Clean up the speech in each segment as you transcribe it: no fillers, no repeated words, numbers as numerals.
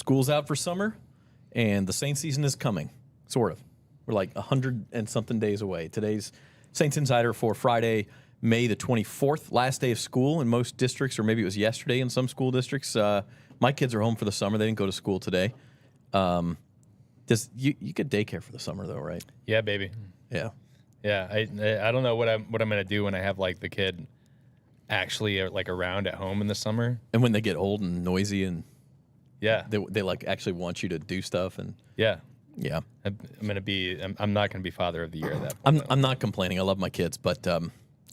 school's out for summer, and the Saints season is coming, sort of. We're like 100 and something days away. Today's Saints Insider for Friday, May the 24th, last day of school in most districts, or maybe it was yesterday in some school districts. My kids are home for the summer. They didn't go to school today. You get daycare for the summer, though, right? Yeah, baby. Yeah. Yeah, I don't know what I'm gonna do when I have like the kid actually like around at home in the summer. And when they get old and noisy and yeah, they like actually want you to do stuff and yeah. I'm not gonna be father of the year at that point. I'm not complaining. I love my kids, but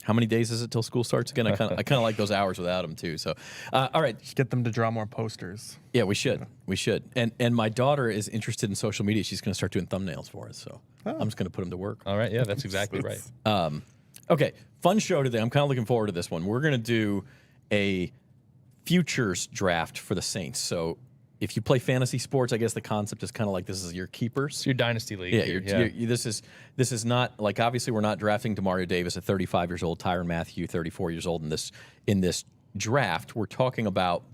how many days is it till school starts again? I kind of like those hours without them too. So, all right, just get them to draw more posters. Yeah, we should. And my daughter is interested in social media. She's going to start doing thumbnails for us. So I'm just going to put them to work. All right, yeah, that's exactly right. Okay, fun show today. I'm kind of looking forward to this one. We're going to do a futures draft for the Saints. So if you play fantasy sports, I guess the concept is kind of like this is your keepers. It's your dynasty league. Yeah, this is not like, obviously we're not drafting Demario Davis at 35 years old, Tyrann Mathieu 34 years old in this draft. We're talking about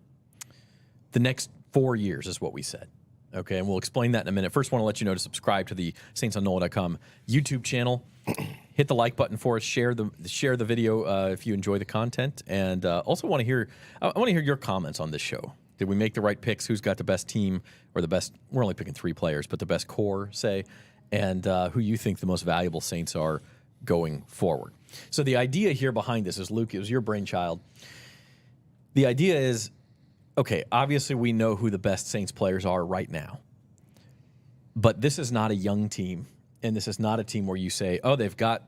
the next 4 years is what we said. Okay, and we'll explain that in a minute. First, want to let you know to subscribe to the Saints on NOLA.com YouTube channel. Hit the like button for us. Share the video if you enjoy the content, and also want to hear your comments on this show. Did we make the right picks? Who's got the best team or the best? We're only picking 3 players, but the best core, say, and who you think the most valuable Saints are going forward. So the idea here behind this is, Luke, it was your brainchild. The idea is, okay, obviously we know who the best Saints players are right now, but this is not a young team, and this is not a team where you say, oh, they've got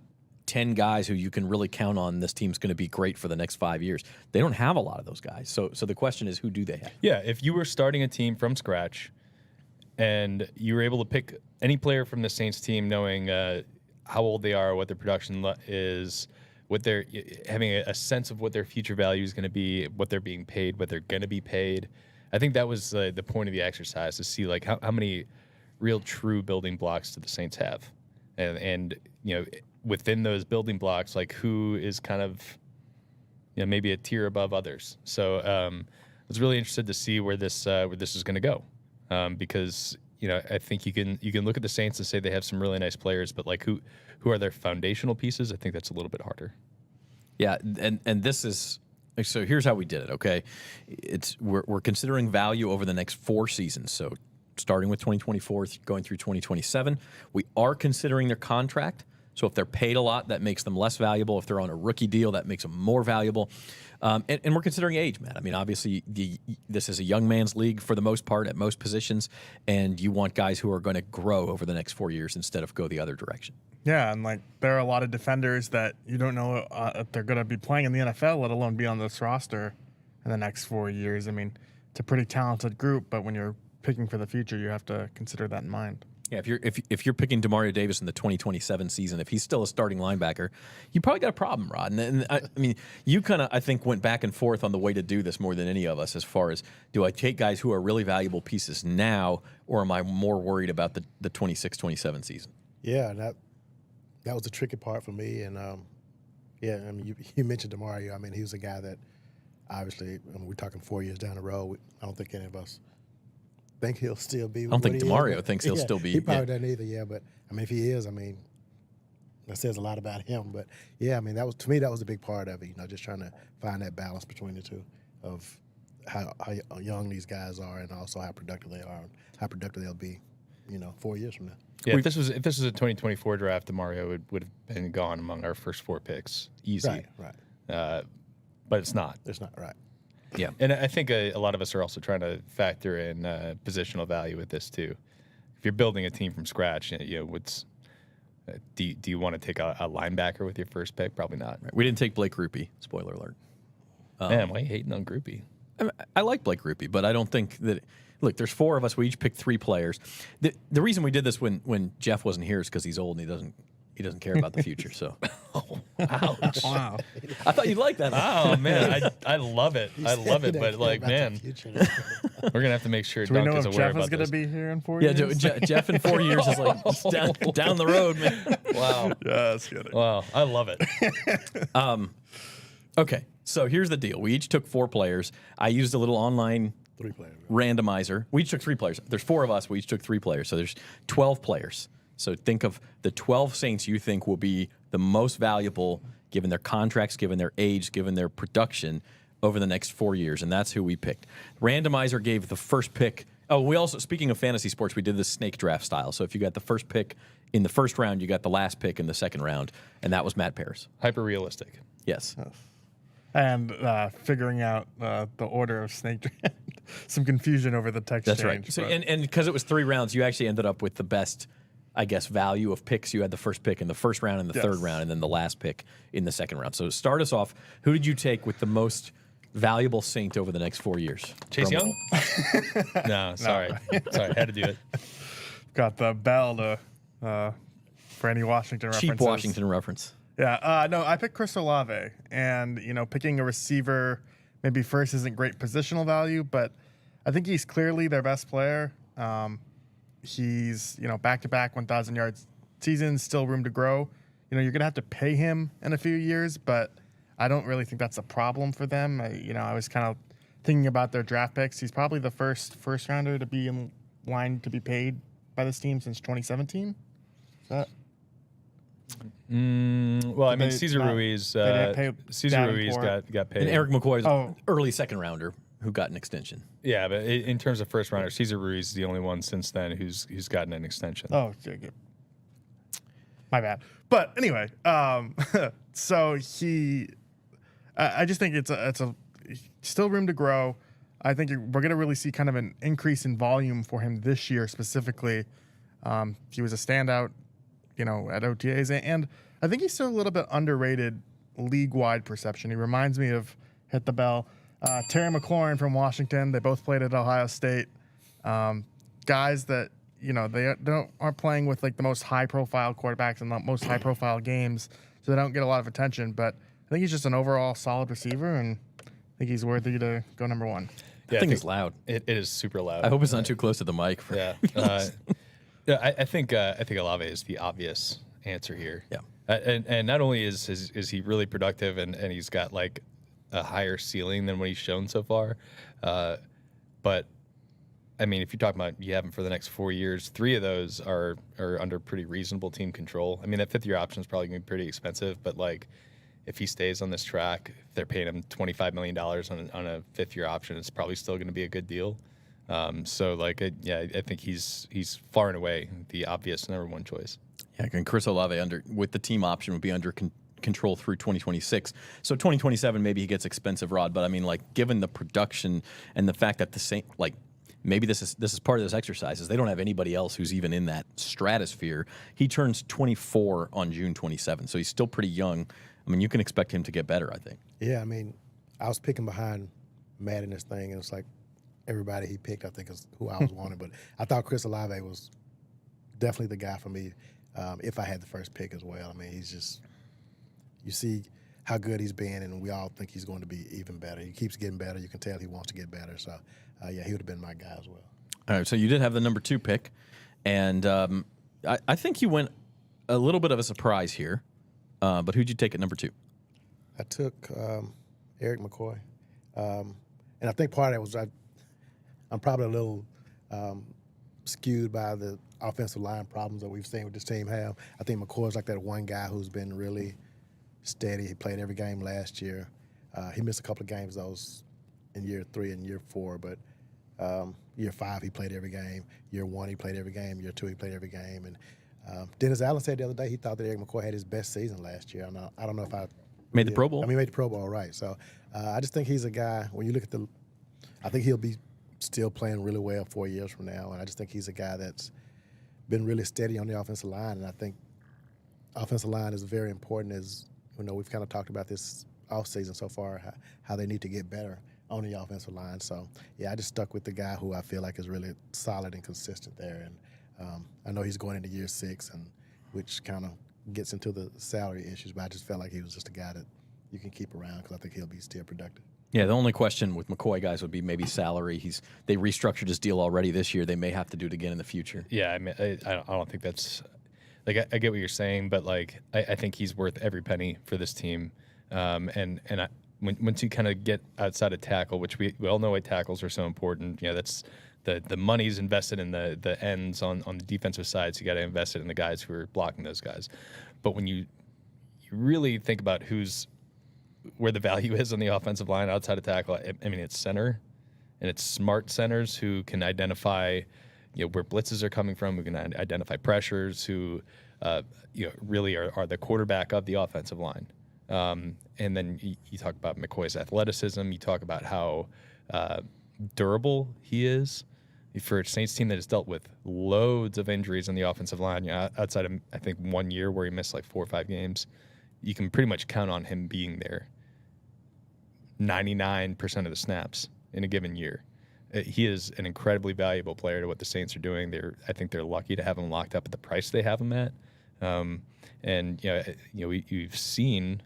10 guys who you can really count on. This team's going to be great for the next 5 years. They don't have a lot of those guys. So the question is, who do they have? Yeah, if you were starting a team from scratch and you were able to pick any player from the Saints team, knowing how old they are, what their production is, what they're having a sense of what their future value is going to be, what they're being paid, what they're going to be paid. I think that was the point of the exercise, to see like how many real true building blocks do the Saints have, and within those building blocks, like who is kind of maybe a tier above others. So I was really interested to see where this is going to go, because I think you can look at the Saints and say they have some really nice players, but like who are their foundational pieces? I think that's a little bit harder. Yeah, and this is, so here's how we did it. Okay, we're considering value over the next 4 seasons. So starting with 2024, going through 2027, we are considering their contract. So if they're paid a lot, that makes them less valuable. If they're on a rookie deal, that makes them more valuable. And we're considering age, Matt. I mean, obviously, this is a young man's league for the most part at most positions, and you want guys who are going to grow over the next 4 years instead of go the other direction. Yeah, and like there are a lot of defenders that you don't know if they're going to be playing in the NFL, let alone be on this roster in the next 4 years. I mean, it's a pretty talented group, but when you're picking for the future, you have to consider that in mind. Yeah, if you're picking Demario Davis in the 2027 season, if he's still a starting linebacker, you probably got a problem, Rod. And I mean, you kind of, I think, went back and forth on the way to do this more than any of us, as far as, do I take guys who are really valuable pieces now, or am I more worried about the 26-27 season? Yeah, that was the tricky part for me. And yeah, I mean, you mentioned Demario. I mean, he was a guy that obviously, we're talking 4 years down the road. I don't think any of us think he'll still be. I don't think Demario thinks he'll still be. He probably doesn't either. Yeah, but I mean, if he is, I mean, that says a lot about him. But yeah, I mean, that was, to me, that was a big part of it. Just trying to find that balance between the two, of how young these guys are, and also how productive they are, and how productive they'll be, 4 years from now. Yeah, if this was a 2024 draft, Demario would have been gone among our first 4 picks, easy. Right. But it's not. It's not right. Yeah, and I think a lot of us are also trying to factor in positional value with this too. If you're building a team from scratch, do you want to take a linebacker with your first pick? Probably not. Right. We didn't take Blake Grupe. Spoiler alert. Man, why are you hating on Grupe? I like Blake Grupe, but I don't think that. Look, there's 4 of us. We each picked 3 players. The reason we did this when Jeff wasn't here is because he's old and he doesn't care about the future. So, ouch! Wow. I thought you'd like that. Oh man, I love it. I love it. But like, man, we're gonna have to make sure Do we Dunk know is if aware Jeff about is going this. to be here in 4 Yeah, years? Jeff in 4 years is like it's down the road, man. Wow. Yeah, that's good. Wow, I love it. Okay, so here's the deal. We each took 4 players. I used a little online 3 players. randomizer. We each took 3 players. There's 4 of us. We each took 3 players. So there's 12 players. So think of the 12 Saints you think will be the most valuable given their contracts, given their age, given their production over the next 4 years. And that's who we picked. Randomizer gave the first pick. Oh, we also, speaking of fantasy sports, we did this snake draft style. So if you got the first pick in the first round, you got the last pick in the second round. And that was Matt Paris. Hyper realistic. Yes. And figuring out the order of snake draft. Some confusion over the text That's change. right. So, but- and because it was 3 rounds, you actually ended up with the best, I guess, value of picks. You had the first pick in the first round and the third round, and then the last pick in the second round. So start us off. Who did you take with the most valuable Saint over the next 4 years? Chase Young? No, sorry. Sorry, had to do it. got the bell to for any Washington references. Cheap Washington reference. Yeah, no, I picked Chris Olave, and picking a receiver maybe first isn't great positional value, but I think he's clearly their best player. He's back-to-back 1,000 yards seasons, still room to grow. You're gonna have to pay him in a few years, but I don't really think that's a problem for them. I was kind of thinking about their draft picks. He's probably the first rounder to be in line to be paid by this team since 2017. Is that? Well, I mean, They- Cesar no, Ruiz. they didn't pay Cesar Ruiz Davenport. got paid. And Eric McCoy is Oh. an early second rounder who got an extension. Yeah, but in terms of first rounder, Cesar Ruiz is the only one since then who's gotten an extension. Oh, yeah, good. My bad. But anyway, so I just think it's a still room to grow. I think we're going to really see kind of an increase in volume for him this year specifically. He was a standout, at OTAs, and I think he's still a little bit underrated league-wide perception. He reminds me of Hit the Bell. Terry McLaurin from Washington. They both played at Ohio State. Guys that they aren't playing with like the most high-profile quarterbacks in the most high-profile games, so they don't get a lot of attention. But I think he's just an overall solid receiver, and I think he's worthy to go number 1. Yeah, I think it's loud. It is super loud. I hope it's not too close to the mic. Yeah. I think Olave is the obvious answer here. Yeah. And not only is he really productive and he's got like a higher ceiling than what he's shown so far, but I mean, if you're talking about you have him for the next 4 years, 3 of those are under pretty reasonable team control. I mean, that 5th-year option is probably going to be pretty expensive, but like if he stays on this track, if they're paying him $25 million on a 5th-year option, it's probably still going to be a good deal. So like, I think he's far and away the obvious number 1 choice. Yeah, and Chris Olave with the team option would be under control through 2026. So 2027 maybe he gets expensive rod, but I mean like given the production and the fact that the same like maybe this is part of this exercise is they don't have anybody else who's even in that stratosphere. He turns 24 on June 27, so he's still pretty young. I mean, you can expect him to get better, I think. Yeah, I mean, I was picking behind Matt in this thing, and it's like everybody he picked, I think, is who I was wanting. But I thought Chris Olave was definitely the guy for me if I had the first pick as well. I mean, he's just – you see how good he's been, and we all think he's going to be even better. He keeps getting better. You can tell he wants to get better. So, yeah, he would have been my guy as well. All right, so you did have the number 2 pick, and I think you went a little bit of a surprise here. But who'd you take at number 2? I took Eric McCoy. And I think part of that was I'm probably a little skewed by the offensive line problems that we've seen with this team have. I think McCoy's like that one guy who's been really steady. He played every game last year. He missed a couple of games, those in year 3 and year 4, but year 5 he played every game. Year 1 he played every game. Year 2 he played every game. And Dennis Allen said the other day he thought that Eric McCoy had his best season last year. I don't know if I Made the Pro Bowl? I mean, made the Pro Bowl, right. So I just think he's a guy, when you look at I think he'll be still playing really well 4 years from now. And I just think he's a guy that's been really steady on the offensive line. And I think offensive line is very important as, we've kind of talked about this offseason so far, how they need to get better on the offensive line. So, yeah, I just stuck with the guy who I feel like is really solid and consistent there. And I know he's going into year 6, and which kind of gets into the salary issues, but I just felt like he was just a guy that you can keep around because I think he'll be still productive. Yeah, the only question with McCoy guys would be maybe salary. They restructured his deal already this year. They may have to do it again in the future. Yeah, I mean, I don't think that's like I get what you're saying, but like I think he's worth every penny for this team, and once you kind of get outside of tackle, which we all know why tackles are so important. That's the money's invested in the ends on the defensive side, so you got to invest it in the guys who are blocking those guys. But when you really think about where the value is on the offensive line outside of tackle, I mean, it's center, and it's smart centers who can identify where blitzes are coming from, who can identify pressures, who really are the quarterback of the offensive line. And then you talk about McCoy's athleticism. You talk about how durable he is for a Saints team that has dealt with loads of injuries on the offensive line. Outside of, I think, 1 year where he missed like 4 or 5 games, you can pretty much count on him being there 99% of the snaps in a given year. He is an incredibly valuable player to what the Saints are doing. I think they're lucky to have him locked up at the price they have him at. And you've seen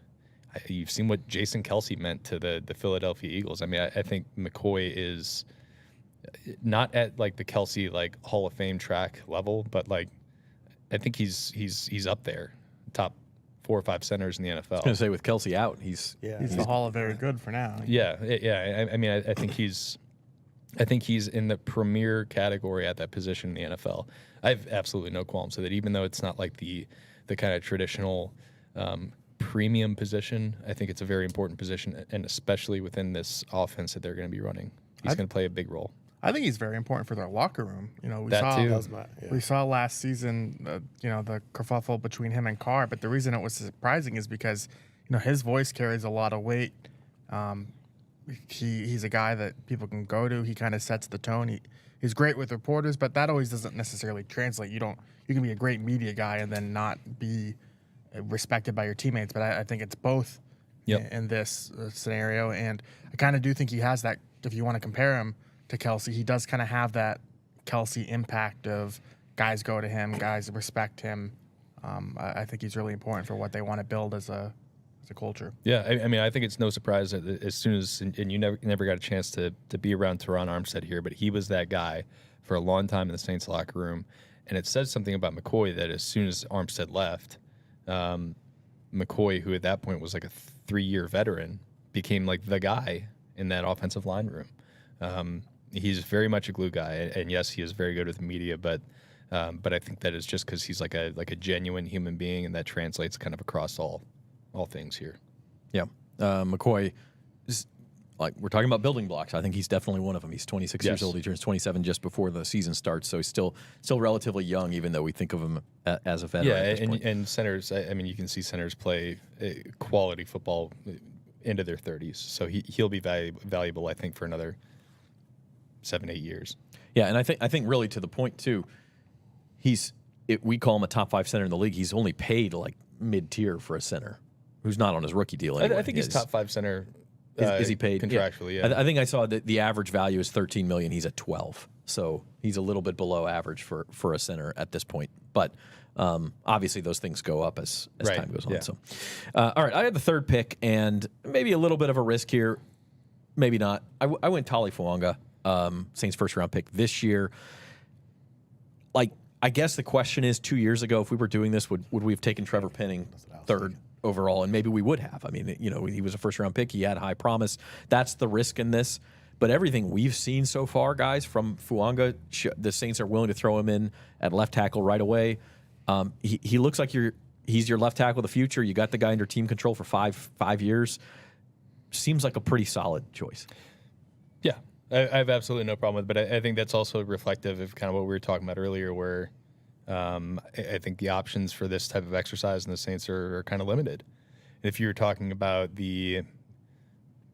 what Jason Kelce meant to the Philadelphia Eagles. I mean, I think McCoy is not at like the Kelce like Hall of Fame track level, but like I think he's up there, top 4 or 5 centers in the NFL. I was going to say with Kelce out, he's the Hall of Very Good for now. Yeah. I mean, I think he's in the premier category at that position in the NFL. I have absolutely no qualms with it, even though it's not like the kind of traditional premium position. I think it's a very important position, and especially within this offense that they're going to be running. He's going to play a big role. I think he's very important for their locker room. We saw last season, the kerfuffle between him and Carr, but the reason it was surprising is because, his voice carries a lot of weight. He's a guy that people can go to. He kind of sets the tone. He's great with reporters, but that always doesn't necessarily translate. You can be a great media guy and then not be respected by your teammates. But I think it's both in this scenario, and I kind of do think he has that. If you want to compare him to Kelce, he does kind of have that Kelce impact of guys go to him, guys respect him. I think he's really important for what they want to build as a culture. Yeah, I mean, I think it's no surprise that as soon as, and you never got a chance to be around Teron Armstead here, but he was that guy for a long time in the Saints locker room. And it says something about McCoy that as soon as Armstead left, McCoy, who at that point was like a 3-year veteran, became like the guy in that offensive line room. He's very much a glue guy, and yes, he is very good with the media, but I think that is just because he's like a genuine human being, and that translates kind of across all things here. Yeah, McCoy is like, we're talking about building blocks. I think he's definitely one of them. He's 26 years old. He turns 27 just before the season starts, so he's still relatively young, even though we think of him as a veteran. Yeah, and centers. I mean, you can see centers play quality football into their 30s, so he'll be valuable, I think, for another 7-8 years. Yeah, and I think really to the point too, we call him a top 5 center in the league. He's only paid like mid-tier for a center who's not on his rookie deal anyway. I think he's top 5 center. Is he paid contractually? Yeah. I think I saw that the average value is $13 million. He's at 12, so he's a little bit below average for a center at this point. But obviously, those things go up as time goes on. Yeah. So, all right, I had the 3rd pick, and maybe a little bit of a risk here, maybe not. I went Tali Fuanga, Saints' first-round pick this year. Like, I guess the question is, 2 years ago, if we were doing this, would we have taken Trevor Penning 3rd overall? And maybe we would have. I mean, he was a first-round pick. He had high promise. That's the risk in this. But everything we've seen so far, guys, from Fuanga, the Saints are willing to throw him in at left tackle right away. He looks like he's your left tackle of the future. You got the guy under team control for five years. Seems like a pretty solid choice. Yeah, I have absolutely no problem with it, but I think that's also reflective of kind of what we were talking about earlier, where I think the options for this type of exercise in the Saints are kind of limited. If you're talking about the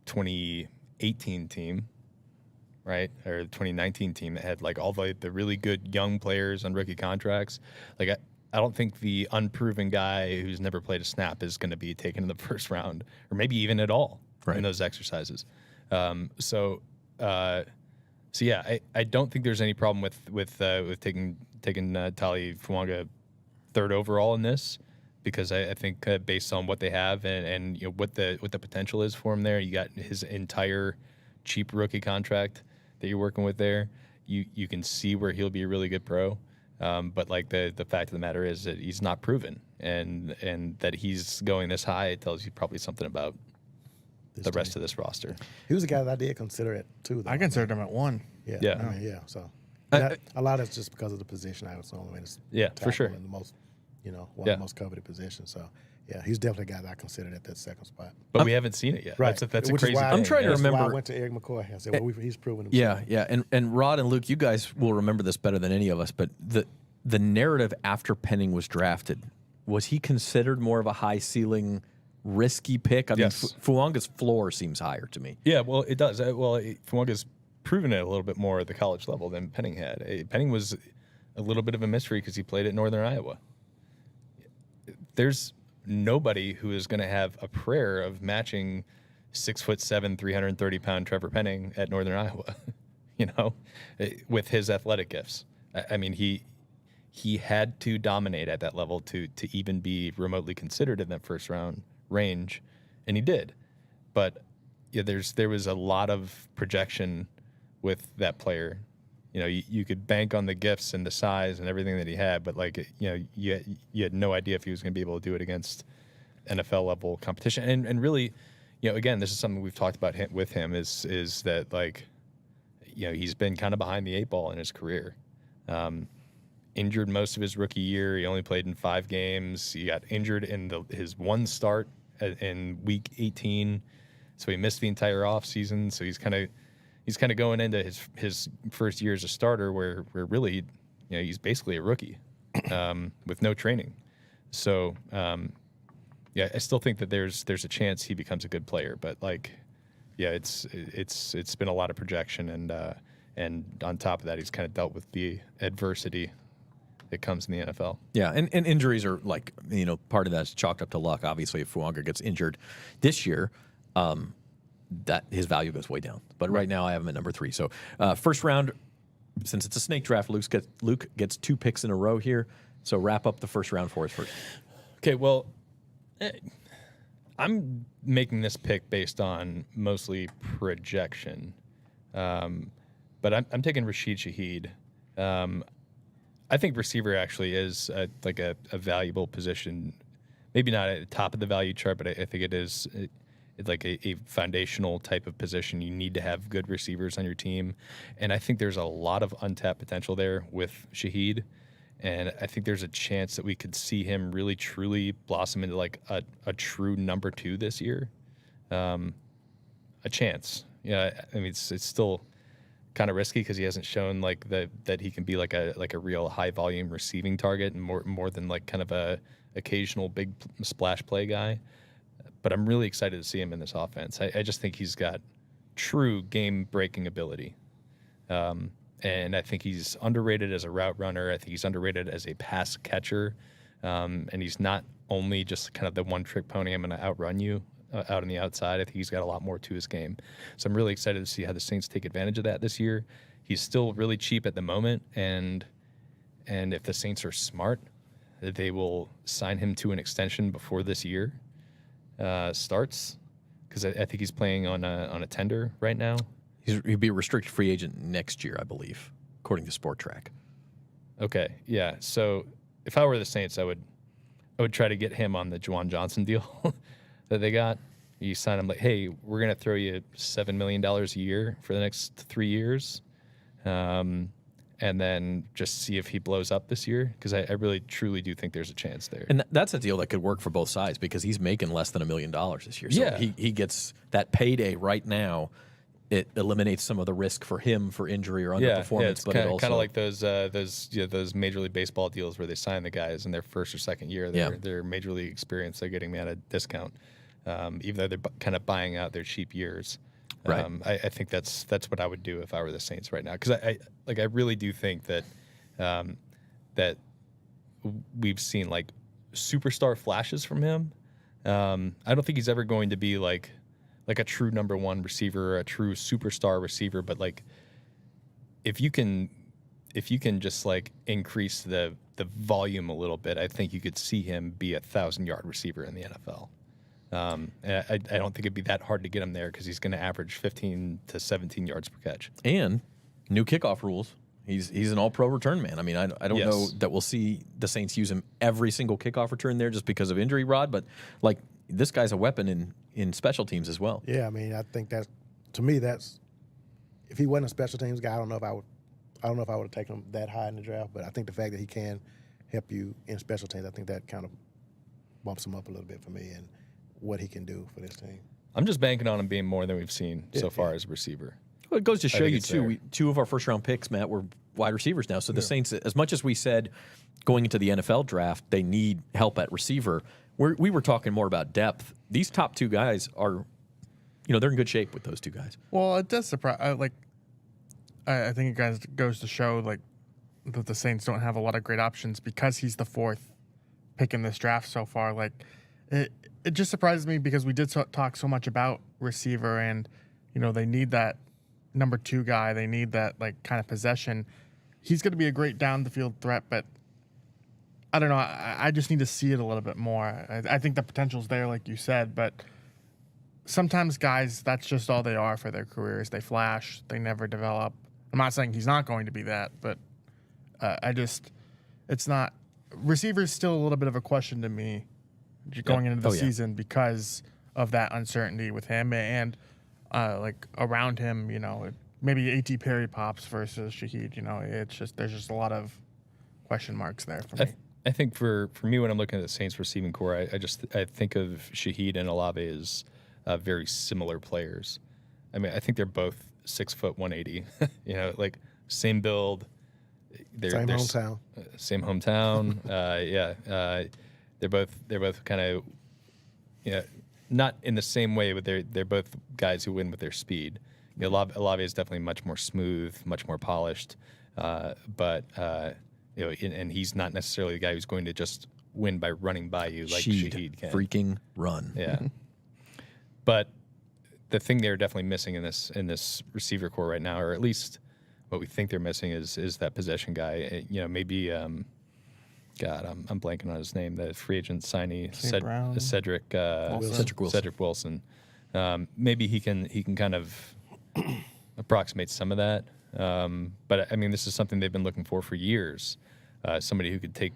2018 team, right, or the 2019 team that had like all the really good young players on rookie contracts, like I don't think the unproven guy who's never played a snap is going to be taken in the first round, or maybe even at all in those exercises. So yeah, I don't think there's any problem with taking Tali Fuanga 3rd overall in this, because I think based on what they have and what the potential is for him there, you got his entire cheap rookie contract that you're working with there. You can see where he'll be a really good pro, but like the fact of the matter is that he's not proven, and that he's going this high, it tells you probably something about the rest of this roster. He was a guy that I did consider it too. Though. I considered him at 1. Yeah, Yeah. I mean, yeah. So a lot of it's just because of the position I was on. I mean, it's Yeah, for sure. tackle and the most, one of the most coveted positions. So yeah, he's definitely a guy that I considered at that second spot. But we haven't seen it yet. Right. That's a Which is crazy why- thing. I'm trying to that's why remember- I went to Eric McCoy. I said, well, he's proven himself. Yeah. And Rod and Luke, you guys will remember this better than any of us, but the narrative after Penning was drafted, was he considered more of a high ceiling, risky pick? I mean, Yes. Fuanga's floor seems higher to me. Yeah, well, it does. Fuanga's proven it a little bit more at the college level than Penning had. Penning was a little bit of a mystery because he played at Northern Iowa. There's nobody who is going to have a prayer of matching 6'7", 330-pound Trevor Penning at Northern Iowa, with his athletic gifts. I mean, he had to dominate at that level to even be remotely considered in that first round range, and he did. But yeah, there was a lot of projection with that player. You could bank on the gifts and the size and everything that he had, but you had no idea if he was going to be able to do it against NFL level competition. And really, again, this is something we've talked about with him is that he's been kind of behind the 8 ball in his career. Injured most of his rookie year. He only played in 5 games. He got injured in his one start in week 18, so he missed the entire offseason. So he's kind of going into his first year as a starter, where really, he's basically a rookie with no training. So I still think that there's a chance he becomes a good player, but it's been a lot of projection, and on top of that, he's kind of dealt with the adversity that comes in the NFL. Yeah, and injuries are part of that's chalked up to luck. Obviously, if Fuanga gets injured this year, that his value goes way down. But right now, I have him at number 3. So first round, since it's a snake draft, Luke gets 2 picks in a row here. So wrap up the first round for us first. Okay, well, I'm making this pick based on mostly projection, but I'm taking Rashid Shaheed. I think receiver actually is a valuable position. Maybe not at the top of the value chart, but I think it is it's like a foundational type of position. You need to have good receivers on your team, and I think there's a lot of untapped potential there with Shaheed. And I think there's a chance that we could see him really truly blossom into a true number 2 this year. A chance. I mean, it's still kind of risky because he hasn't shown that he can be like a real high volume receiving target and more than kind of a occasional big splash play guy. But I'm really excited to see him in this offense. I just think he's got true game breaking ability. And I think he's underrated as a route runner. I think he's underrated as a pass catcher. And he's not only just kind of the one-trick pony, I'm going to outrun you out on the outside. I think he's got a lot more to his game. So I'm really excited to see how the Saints take advantage of that this year. He's still really cheap at the moment, and if the Saints are smart, they will sign him to an extension before this year starts, because I think he's playing on a tender right now. He'd be a restricted free agent next year, I believe, according to Sport Track. Okay, yeah. So if I were the Saints, I would try to get him on the Juwan Johnson deal that they got. You sign him hey, we're going to throw you $7 million a year for the next 3 years, and then just see if he blows up this year, because I really, truly do think there's a chance there. And that's a deal that could work for both sides, because he's making less than $1 million this year. So Yeah. he gets that payday right now. It eliminates some of the risk for him for injury or underperformance. Yeah, it's but kind it also of like those Major League Baseball deals where they sign the guys in their first or second year. They're Major League experience. They're getting me at a discount, even though they're kind of buying out their cheap years. Right. I think that's what I would do if I were the Saints right now, because I really do think that that we've seen superstar flashes from him. I don't think he's ever going to be like a true number 1 receiver or a true superstar receiver, but if you can just increase the volume a little bit, I think you could see him be a 1,000-yard receiver in the NFL. And I don't think it'd be that hard to get him there, because he's going to average 15 to 17 yards per catch. and new kickoff rules. He's an all-pro return man. I mean, I don't know Yes. that we'll see the Saints use him every single kickoff return there just because of injury, Rod. But this guy's a weapon in special teams as well. Yeah, I mean, I think that's, to me, that's, if he wasn't a special teams guy, I don't know if I would have taken him that high in the draft. But I think the fact that he can help you in special teams, I think that kind of bumps him up a little bit for me and what he can do for this team. I'm just banking on him being more than we've seen so far as a receiver. Well, it goes to show think you, it's too, there. two of our first-round picks, Matt, were wide receivers now. So the Saints, as much as we said going into the NFL draft, they need help at receiver, we were talking more about depth. These top two guys are, they're in good shape with those two guys. Well, it does surprise. I think it goes to show that the Saints don't have a lot of great options because he's the fourth pick in this draft so far. It just surprises me because we did talk so much about receiver, and they need that number two guy. They need that kind of possession. He's going to be a great down the field threat, but I don't know. I just need to see it a little bit more. I think the potential's there, like you said, but sometimes guys, that's just all they are for their careers. They flash. They never develop. I'm not saying he's not going to be that, but it's not. Receiver's still a little bit of a question to me going into the season because of that uncertainty with him and around him. Maybe A.T. Perry pops versus Shaheed. It's just there's just a lot of question marks there for me. I think for me, when I'm looking at the Saints receiving core, I think of Shaheed and Olave as very similar players. I mean, I think they're both 6 foot 180. Same build. Same hometown. Same hometown. They're both kind of not in the same way, but they're both guys who win with their speed. Olave is definitely much more smooth, much more polished, but and he's not necessarily the guy who's going to just win by running by you like Shaheed can. Freaking run. Yeah. But the thing they're definitely missing in this receiver core right now, or at least what we think they're missing, is that possession guy. Maybe I'm blanking on his name. The free agent signee, Cedric Wilson. Maybe he can kind of approximate some of that. But I mean, this is something they've been looking for years. Somebody who could take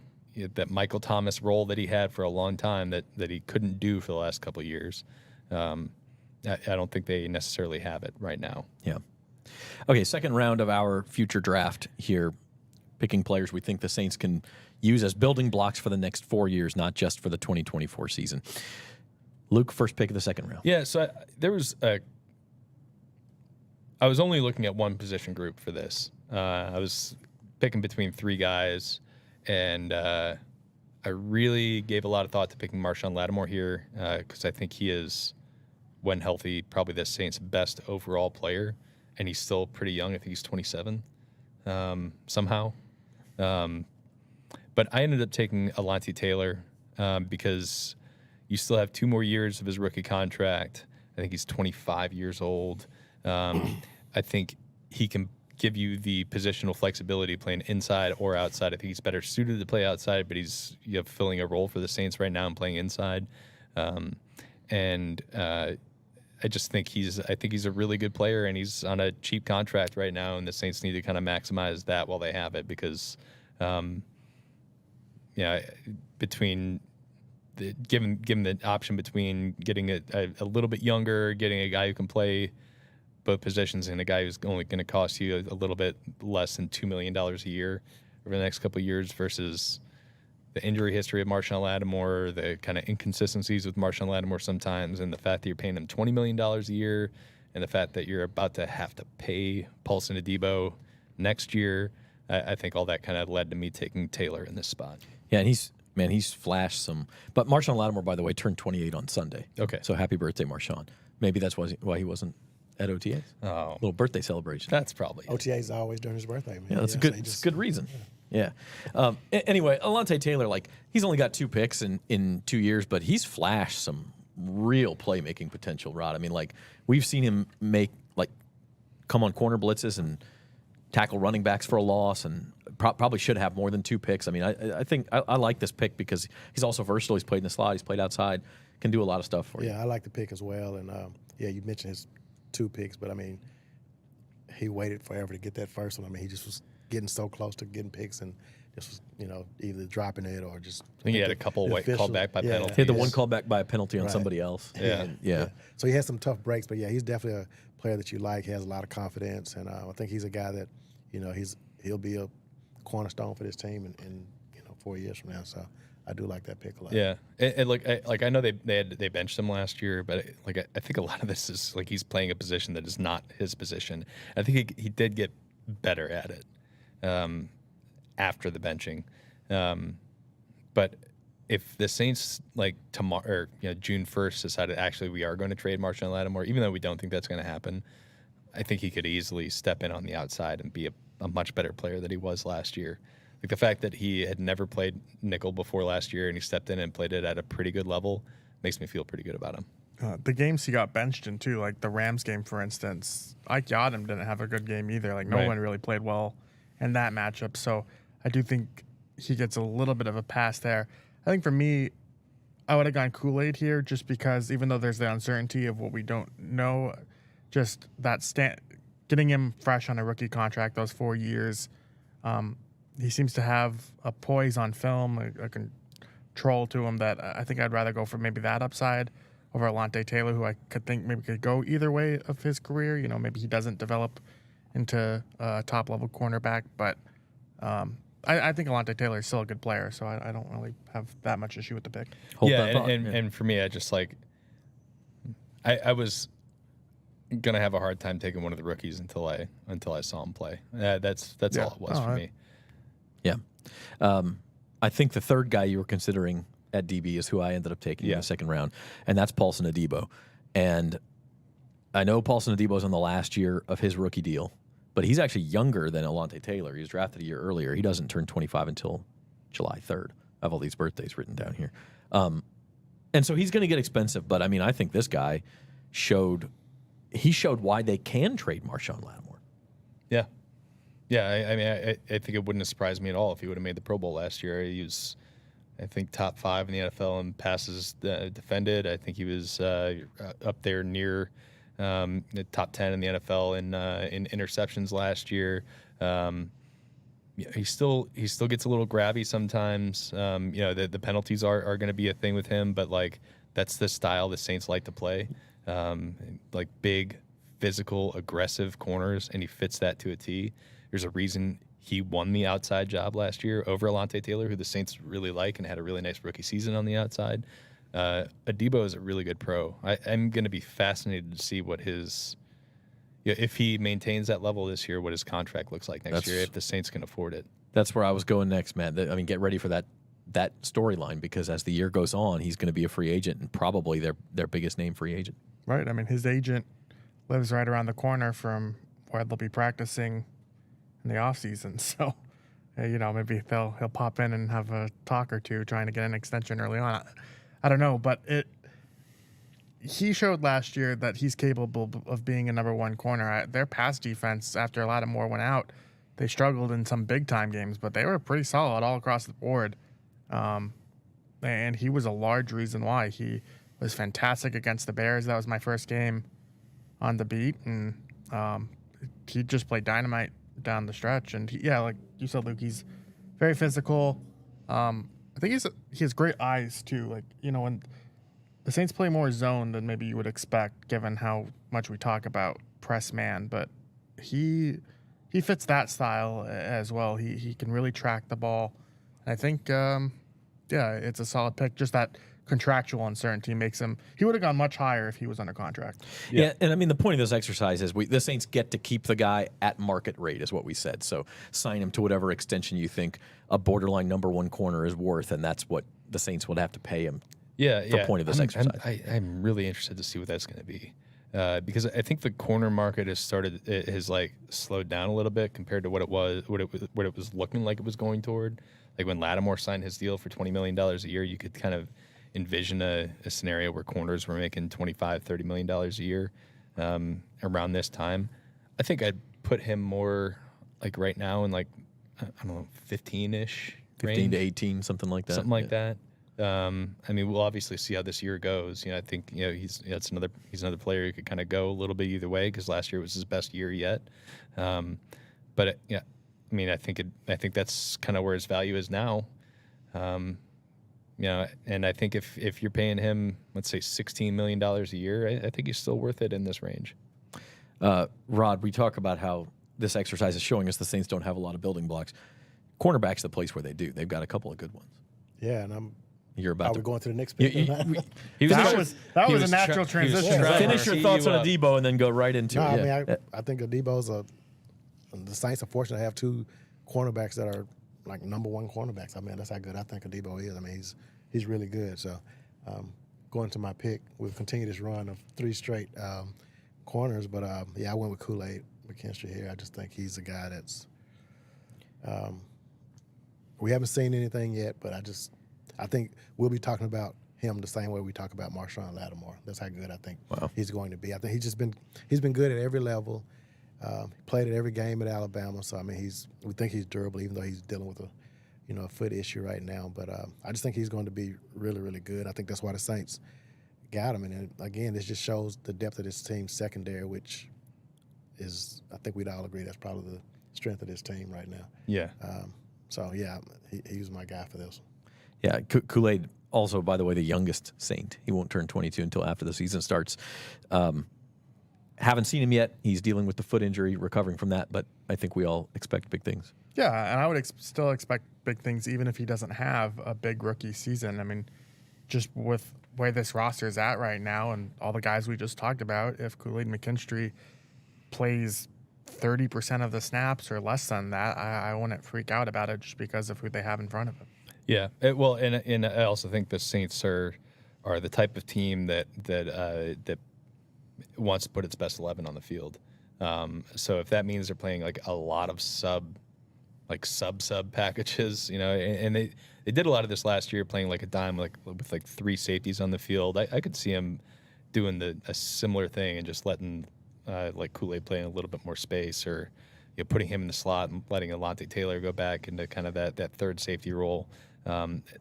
that Michael Thomas role that he had for a long time that he couldn't do for the last couple of years. I don't think they necessarily have it right now. Yeah. Okay, second round of our future draft here, picking players we think the Saints can use as building blocks for the next 4 years, not just for the 2024 season. Luke, first pick of the second round. Yeah, so I was only looking at one position group for this. I was picking between three guys, and I really gave a lot of thought to picking Marshawn Lattimore here because I think he is, when healthy, probably the Saints' best overall player, and he's still pretty young. I think he's 27 somehow. But I ended up taking Alontae Taylor because you still have 2 more years of his rookie contract. I think he's 25 years old. I think he can give you the positional flexibility playing inside or outside. I think he's better suited to play outside, but he's filling a role for the Saints right now and playing inside. I just think he's a really good player, and he's on a cheap contract right now, and the Saints need to kind of maximize that while they have it because, between given the option between getting a little bit younger, getting a guy who can play both positions, and a guy who's only going to cost you a little bit less than $2 million a year over the next couple of years versus the injury history of Marshawn Lattimore, the kind of inconsistencies with Marshawn Lattimore sometimes, and the fact that you're paying him $20 million a year, and the fact that you're about to have to pay Paulson Adebo next year, I think all that kind of led to me taking Taylor in this spot. Yeah, and he's flashed some. But Marshawn Lattimore, by the way, turned 28 on Sunday. Okay. So happy birthday, Marshawn. Maybe that's why he wasn't at OTAs. Oh. Little birthday celebration. That's probably OTAs always during his birthday, man. Yeah, that's a good reason. Yeah. Anyway, Alontae Taylor, he's only got 2 picks in 2 years, but he's flashed some real playmaking potential, Rod. I mean, we've seen him come on corner blitzes and tackle running backs for a loss, and probably should have more than 2 picks. I mean, I think I like this pick because he's also versatile. He's played in the slot. He's played outside. Can do a lot of stuff for you. Yeah, I like the pick as well. And, you mentioned his 2 picks, but, I mean, he waited forever to get that first one. I mean, he just was getting so close to getting picks, and this was, either dropping it or just. I think he had a couple white called back by penalties. He had the one called back by a penalty on Right. somebody else. Yeah. Yeah. So he has some tough breaks, but yeah, he's definitely a player that you like. He has a lot of confidence, and I think he's a guy that, he'll be a cornerstone for this team in 4 years from now. So I do like that pick a lot. Yeah, and I know they benched him last year, but I think a lot of this is like he's playing a position that is not his position. I think he did get better at it after the benching, but if the Saints tomorrow or June 1st decided actually we are going to trade Marshawn Lattimore, even though we don't think that's going to happen, I think he could easily step in on the outside and be a much better player than he was last year. Like the fact that he had never played nickel before last year and he stepped in and played it at a pretty good level makes me feel pretty good about him. The games he got benched in too, like the Rams game, for instance, Ike Yadam didn't have a good game either. Like no Right. one really played well in that matchup. So I do think he gets a little bit of a pass there. I think for me, I would have gone Kool-Aid here just because even though there's the uncertainty of what we don't know, just that getting him fresh on a rookie contract, those 4 years, he seems to have a poise on film, a control to him that I think I'd rather go for maybe that upside over Alontae Taylor, who I could think maybe could go either way of his career. Maybe he doesn't develop into a top-level cornerback, but I think Alontae Taylor is still a good player, so I don't really have that much issue with the pick. Hold Yeah, that thought. and for me, I just I was gonna have a hard time taking one of the rookies until I saw him play. That's Yeah. all it was for me. Yeah. I think the third guy you were considering at DB is who I ended up taking in the second round, and that's Paulson Adebo. And I know Paulson Adebo is on the last year of his rookie deal, but he's actually younger than Alontae Taylor. He was drafted a year earlier. He doesn't turn 25 until July 3rd. I have all these birthdays written down here. And so he's going to get expensive, but I mean, I think this guy showed why they can trade Marshawn Lattimore. Yeah. Yeah, I mean, I think it wouldn't have surprised me at all if he would have made the Pro Bowl last year. He was, I think, top 5 in the NFL in passes defended. I think he was up there near the top 10 in the NFL in interceptions last year. He still gets a little grabby sometimes. The penalties are going to be a thing with him, but that's the style the Saints like to play, big, physical, aggressive corners, and he fits that to a T. There's a reason he won the outside job last year over Alontae Taylor, who the Saints really like and had a really nice rookie season on the outside. Adebo is a really good pro. I'm going to be fascinated to see what if he maintains that level this year, what his contract looks like next year, if the Saints can afford it. That's where I was going next, Matt. I mean, get ready for that storyline because as the year goes on, he's going to be a free agent and probably their biggest name free agent. Right. I mean, his agent lives right around the corner from where they'll be practicing in the off season. So, maybe he'll pop in and have a talk or two trying to get an extension early on. I don't know, but he showed last year that he's capable of being a number one corner. Their pass defense, after Lattimore went out, they struggled in some big time games, but they were pretty solid all across the board. And he was a large reason why. He was fantastic against the Bears. That was my first game on the beat, and he just played dynamite down the stretch. And like you said, Luke, he's very physical. I think he has great eyes too. When the Saints play more zone than maybe you would expect, given how much we talk about press man, but he fits that style as well. He can really track the ball. And I think, it's a solid pick. Just that contractual uncertainty makes him. He would have gone much higher if he was under contract. Yeah, and I mean the point of this exercise is the Saints get to keep the guy at market rate, is what we said. So sign him to whatever extension you think a borderline number one corner is worth, and that's what the Saints would have to pay him. The point of this exercise. I'm really interested to see what that's going to be. Because I think the corner market has slowed down a little bit compared to what it was looking like it was going toward. Like when Lattimore signed his deal for $20 million a year, you could kind of envision a scenario where corners were making $25-30 million a year around this time. I think I'd put him more right now in I don't know, 15-ish 15 to 18, something like that. Something like that. I mean, we'll obviously see how this year goes. I think he's another player who could kind of go a little bit either way because last year was his best year yet. But I mean, I think that's kind of where his value is now. You know, and I think if you're paying him, let's say $16 million a year, I think he's still worth it in this range. Rod, we talk about how this exercise is showing us the Saints don't have a lot of building blocks. Cornerback's the place where they do. They've got a couple of good ones. Yeah, and You're about are to we going to the next pick? That was a natural transition. finish your thoughts on Adebo and then go right into No, it. I mean, I think Adebo's the Saints are fortunate to have two cornerbacks that are like number one cornerbacks. I mean, that's how good I think Adebo is. I mean, he's really good. So, going to my pick, we'll continue this run of 3 straight corners. But yeah, I went with Kool-Aid McKinstry here. I just think he's a guy that's. We haven't seen anything yet, but I think we'll be talking about him the same way we talk about Marshawn Lattimore. That's how good I think he's going to be. I think he's been good at every level. Played at every game at Alabama, so I mean we think he's durable, even though he's dealing with a foot issue right now. But I just think he's going to be really, really good. I think that's why the Saints got him. And again, this just shows the depth of this team's secondary, which is, I think we'd all agree, that's probably the strength of this team right now. Yeah. So yeah, he was my guy for this. Yeah, Kool-Aid, also, by the way, the youngest Saint. He won't turn 22 until after the season starts. Haven't seen him yet. He's dealing with the foot injury, recovering from that, but I think we all expect big things. Yeah, and I would still expect big things even if he doesn't have a big rookie season. I mean, just with where this roster is at right now and all the guys we just talked about, if Kool-Aid McKinstry plays 30% of the snaps or less than that, I wouldn't freak out about it just because of who they have in front of him. Yeah. Well, and I also think the Saints are the type of team that wants to put its best 11 on the field. So if that means they're playing like a lot of sub packages, and they did a lot of this last year, playing like a dime, with 3 safeties on the field. I could see him doing a similar thing and just letting like Kool-Aid play in a little bit more space, or putting him in the slot and letting Alontae Taylor go back into kind of that third safety role.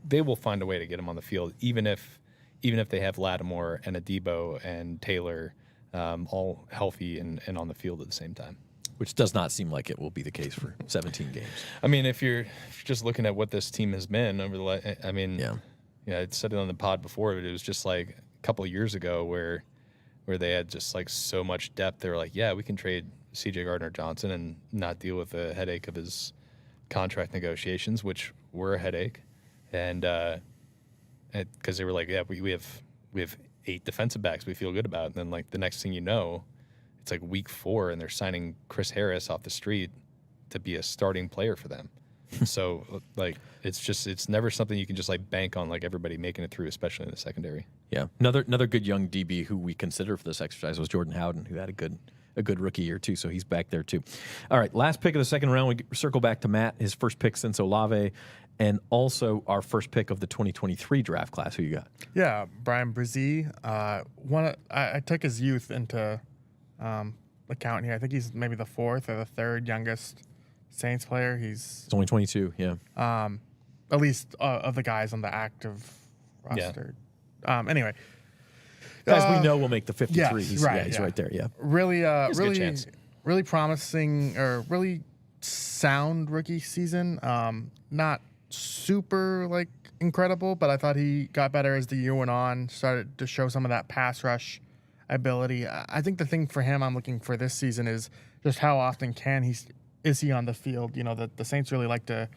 They will find a way to get him on the field, even if they have Lattimore and Adebo and Taylor all healthy and on the field at the same time. Which does not seem like it will be the case for 17 games. I mean, if you're just looking at what this team has been over I said it on the pod before, but it was just like a couple of years ago where they had just like so much depth. They were like, yeah, we can trade C.J. Gardner-Johnson and not deal with the headache of his contract negotiations, which were a headache. And because they were like, yeah, we have 8 defensive backs we feel good about. And then like the next thing you know, it's like week 4 and they're signing Chris Harris off the street to be a starting player for them. So like it's never something you can just like bank on, like everybody making it through, especially in the secondary. Yeah. Another good young DB who we consider for this exercise was Jordan Howden, who had a good rookie year too, so he's back there too. All right, last pick of the second round, we circle back to Matt, his first pick since Olave, and also our first pick of the 2023 draft class. Who you got? Yeah, Brian Brzee. I took his youth into account here. I think he's maybe the 4th or the 3rd youngest Saints player. He's only 22, yeah. At least of the guys on the active roster. Yeah. Anyway. Guys we know will make the 53. Yeah, he's right there, yeah. Really promising, or really sound rookie season. Not super like incredible, but I thought he got better as the year went on, started to show some of that pass rush ability. I think the thing for him I'm looking for this season is just how often is he on the field. The Saints really like to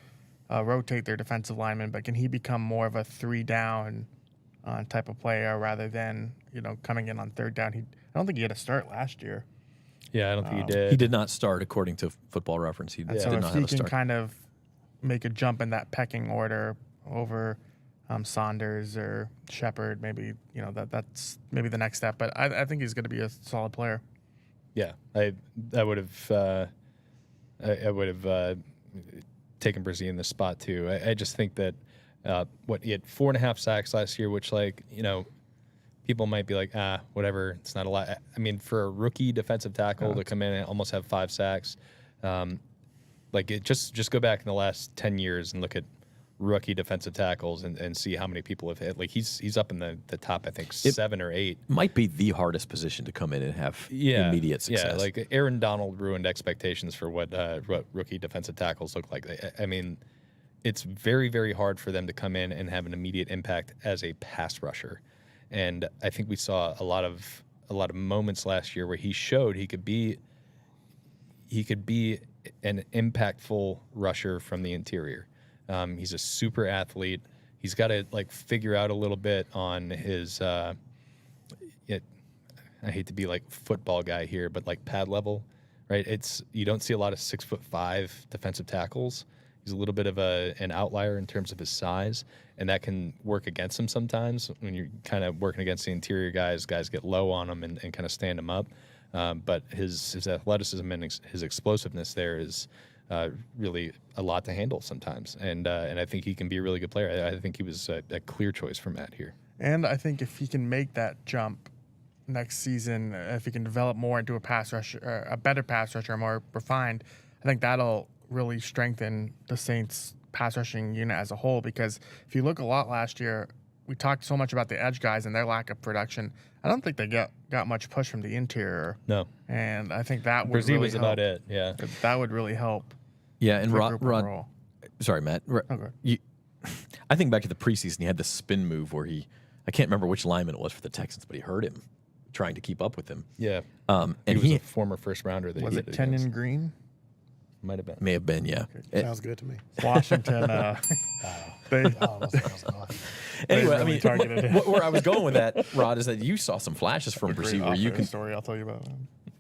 rotate their defensive linemen, but can he become more of a 3-down type of player rather than coming in on 3rd down? I don't think he had a start last year. Yeah, I don't think he did. He did not start according to Football Reference. He did so not if have he a start. can kind of make a jump in that pecking order over Saunders or Shepard, maybe that's maybe the next step. But I think he's going to be a solid player. Yeah, I would have taken Brzee in this spot too. I just think that he had 4.5 sacks last year, which people might be like, whatever, it's not a lot. I mean, for a rookie defensive tackle to come in and almost have 5 sacks, just go back in the last 10 years and look at rookie defensive tackles and see how many people have hit. Like he's up in the top, I think 7 or 8. Might be the hardest position to come in and have immediate success. Yeah, like Aaron Donald ruined expectations for what rookie defensive tackles look like. I mean, it's very, very hard for them to come in and have an immediate impact as a pass rusher. And I think we saw a lot of moments last year where he showed he could be an impactful rusher from the interior. He's a super athlete. He's got to like figure out a little bit on his. I hate to be like football guy here, but like pad level, right? You don't see a lot of 6'5" defensive tackles. He's a little bit of an outlier in terms of his size, and that can work against him sometimes when you're kind of working against the interior guys. Guys get low on him and kind of stand him up. But his athleticism and his explosiveness there is really a lot to handle sometimes. And I think he can be a really good player. I think he was a clear choice for Matt here. And I think if he can make that jump next season, if he can develop more into a pass rusher, a better pass rusher, more refined, I think that'll really strengthen the Saints pass rushing unit as a whole. Because if you look a lot last year, we talked so much about the edge guys and their lack of production. I don't think they got much push from the interior. No. And I think that would Brzee really was help. about it, yeah. That would really help. Yeah, and the Rod, group overall. sorry, Matt. Okay. I think back to the preseason, he had this spin move where I can't remember which lineman it was for the Texans, but he hurt him trying to keep up with him. Yeah. And he was a former first rounder. That Was he it hit Kenyon against. Green? Might have been. May have been, yeah. Sounds good to me. Washington. They Anyway, I really mean, targeted him. where I was going with that, Rod, is that you saw some flashes from Brzee where you can. story I'll tell you about.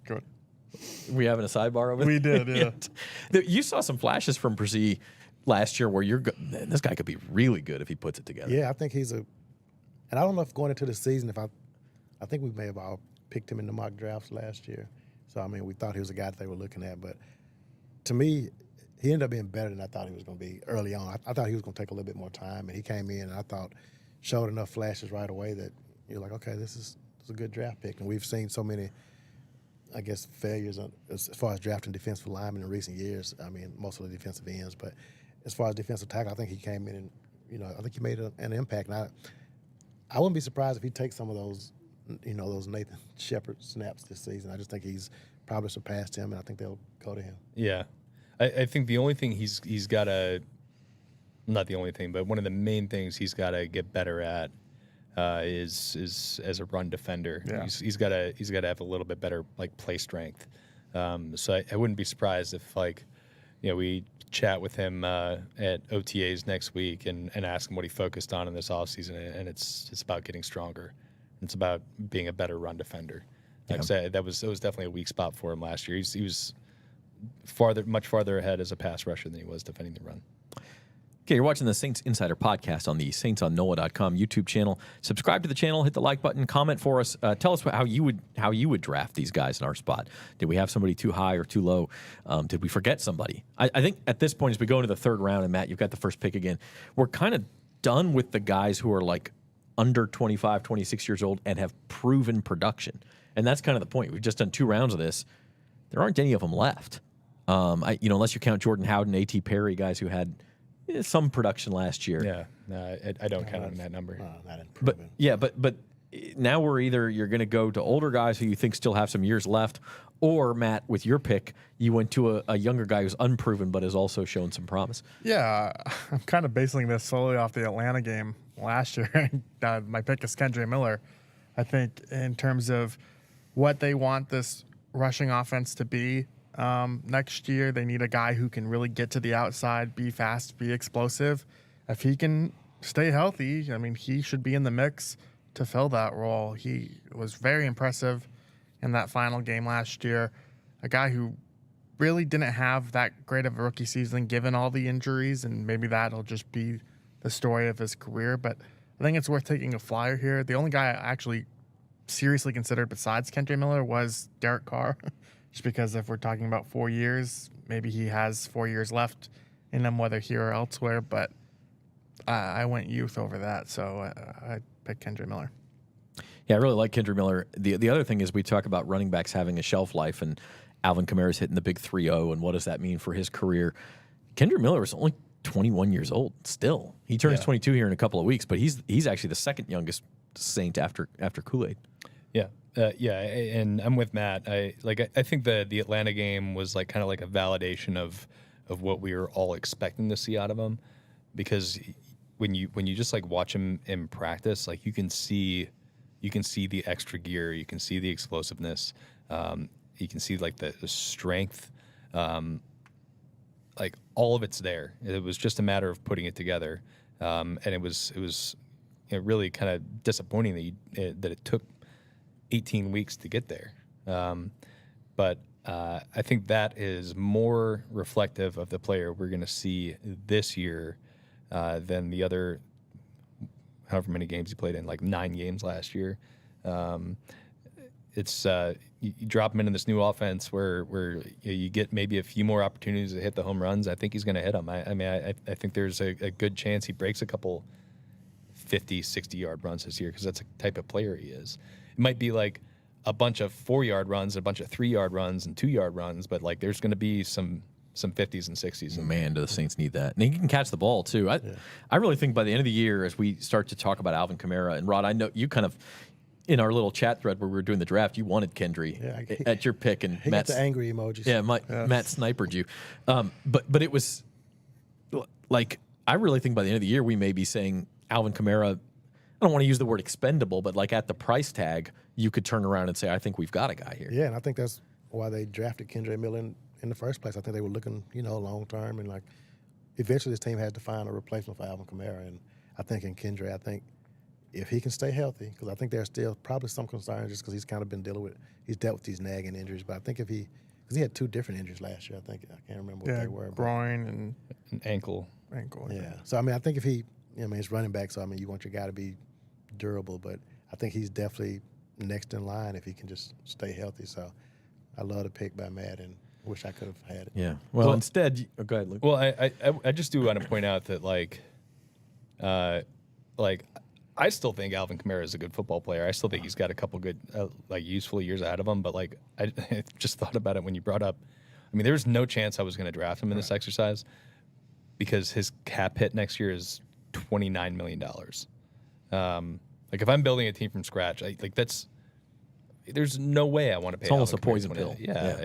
Good. We having a sidebar over there? We did, yeah. You saw some flashes from Brzee last year where man, this guy could be really good if he puts it together. Yeah, I think he's and I don't know if going into the season, I think we may have all picked him in the mock drafts last year. So, I mean, we thought he was a guy that they were looking at. But to me, he ended up being better than I thought he was going to be early on. I thought he was going to take a little bit more time. And he came in and I thought showed enough flashes right away that you're like, okay, this is a good draft pick. And we've seen so many, I guess, failures as far as drafting defensive linemen in recent years. I mean, most of the defensive ends. But as far as defensive tackle, I think he came in and, I think he made an impact. And I wouldn't be surprised if he takes some of those, those Nathan Shepard snaps this season. I just think he's probably surpassed him, and I think they'll go to him. Yeah. I think the only thing he's got to, not the only thing, but one of the main things he's got to get better at is as a run defender. Yeah. He's got to have a little bit better like play strength. So I wouldn't be surprised if we chat with him at OTAs next week and ask him what he focused on in this offseason, and it's about getting stronger. It's about being a better run defender. Like I said, that was definitely a weak spot for him last year. He was much farther ahead as a pass rusher than he was defending the run. Okay, you're watching the Saints Insider podcast on the Saints on NOLA.com YouTube channel. Subscribe to the channel, hit the like button, comment for us. Tell us how you would draft these guys in our spot. Did we have somebody too high or too low? Did we forget somebody? I think at this point, as we go into the third round, and Matt, you've got the first pick again, we're kind of done with the guys who are like under 25, 26 years old and have proven production. And that's kind of the point. We've just done 2 rounds of this. There aren't any of them left. Unless you count Jordan Howden, A.T. Perry, guys who had some production last year. Yeah, no, I don't count on that number. Not improving. But now you're going to go to older guys who you think still have some years left, or Matt, with your pick, you went to a younger guy who's unproven but has also shown some promise. Yeah, I'm kind of basing this solely off the Atlanta game last year. My pick is Kendre Miller. I think in terms of what they want this rushing offense to be next year, they need a guy who can really get to the outside, be fast, be explosive. If he can stay healthy, I mean, he should be in the mix to fill that role. He was very impressive in that final game last year. A guy who really didn't have that great of a rookie season given all the injuries, and maybe that'll just be the story of his career. But I think it's worth taking a flyer here. The only guy I actually seriously considered besides Kendre Miller was Derek Carr, just because if we're talking about 4 years, maybe he has 4 years left in him, whether here or elsewhere. But I went youth over that, so I picked Kendre Miller. Yeah, I really like Kendre Miller. The other thing is we talk about running backs having a shelf life, and Alvin Kamara's hitting the big 3-0, and what does that mean for his career? Kendre Miller was only 21 years old still. He turns Yeah. 22 here in a couple of weeks, but he's actually the second youngest Saint after Kool-Aid. Yeah. And I'm with Matt. I think the Atlanta game was like kind of like a validation of what we were all expecting to see out of him, because when you just like watch him in practice, like you can see the extra gear, you can see the explosiveness, you can see like the strength, like all of it's there. It was just a matter of putting it together, and it was really kind of disappointing that it took 18 weeks to get there. But I think that is more reflective of the player we're going to see this year than the other, however many games he played in, like 9 games last year. It's you drop him into this new offense where you get maybe a few more opportunities to hit the home runs. I think he's going to hit them. I think there's a good chance he breaks a couple 50, 60-yard runs this year, because that's the type of player he is. It might be like a bunch of 4-yard runs, a bunch of 3-yard runs, and 2-yard runs, but like there's going to be some 50s and 60s. Man, do the Saints need that. And he can catch the ball, too. I really think by the end of the year, as we start to talk about Alvin Kamara, and Rod, I know you kind of, in our little chat thread where we were doing the draft, you wanted Kendry at your pick. And He got the angry emojis. Yeah, Matt snipered you. But it was like, I really think by the end of the year, we may be saying Alvin Kamara, I don't want to use the word expendable, but like at the price tag, you could turn around and say, I think we've got a guy here. Yeah, and I think that's why they drafted Kendra Miller in the first place. I think they were looking, long term, and like eventually this team had to find a replacement for Alvin Kamara. And I think in Kendra, I think if he can stay healthy, because I think there's still probably some concern just because he's kind of been he's dealt with these nagging injuries. But I think because he had 2 different injuries last year, I can't remember what they were. Groin and An ankle. Yeah. So, I think if he, he's running back, so, you want your guy to be durable, but I think he's definitely next in line if he can just stay healthy. So I love the pick by Matt and wish I could have had it. Yeah. Well, instead, go ahead, Luke. Well, I just do want to point out that I still think Alvin Kamara is a good football player. I still think he's got a couple good, useful years ahead of him. But I just thought about it when you brought up. There was no chance I was going to draft him in this exercise because his cap hit next year is $29 million. If I'm building a team from scratch, there's no way I want to pay. It's almost Alvin a poison Kamara pill. Yeah.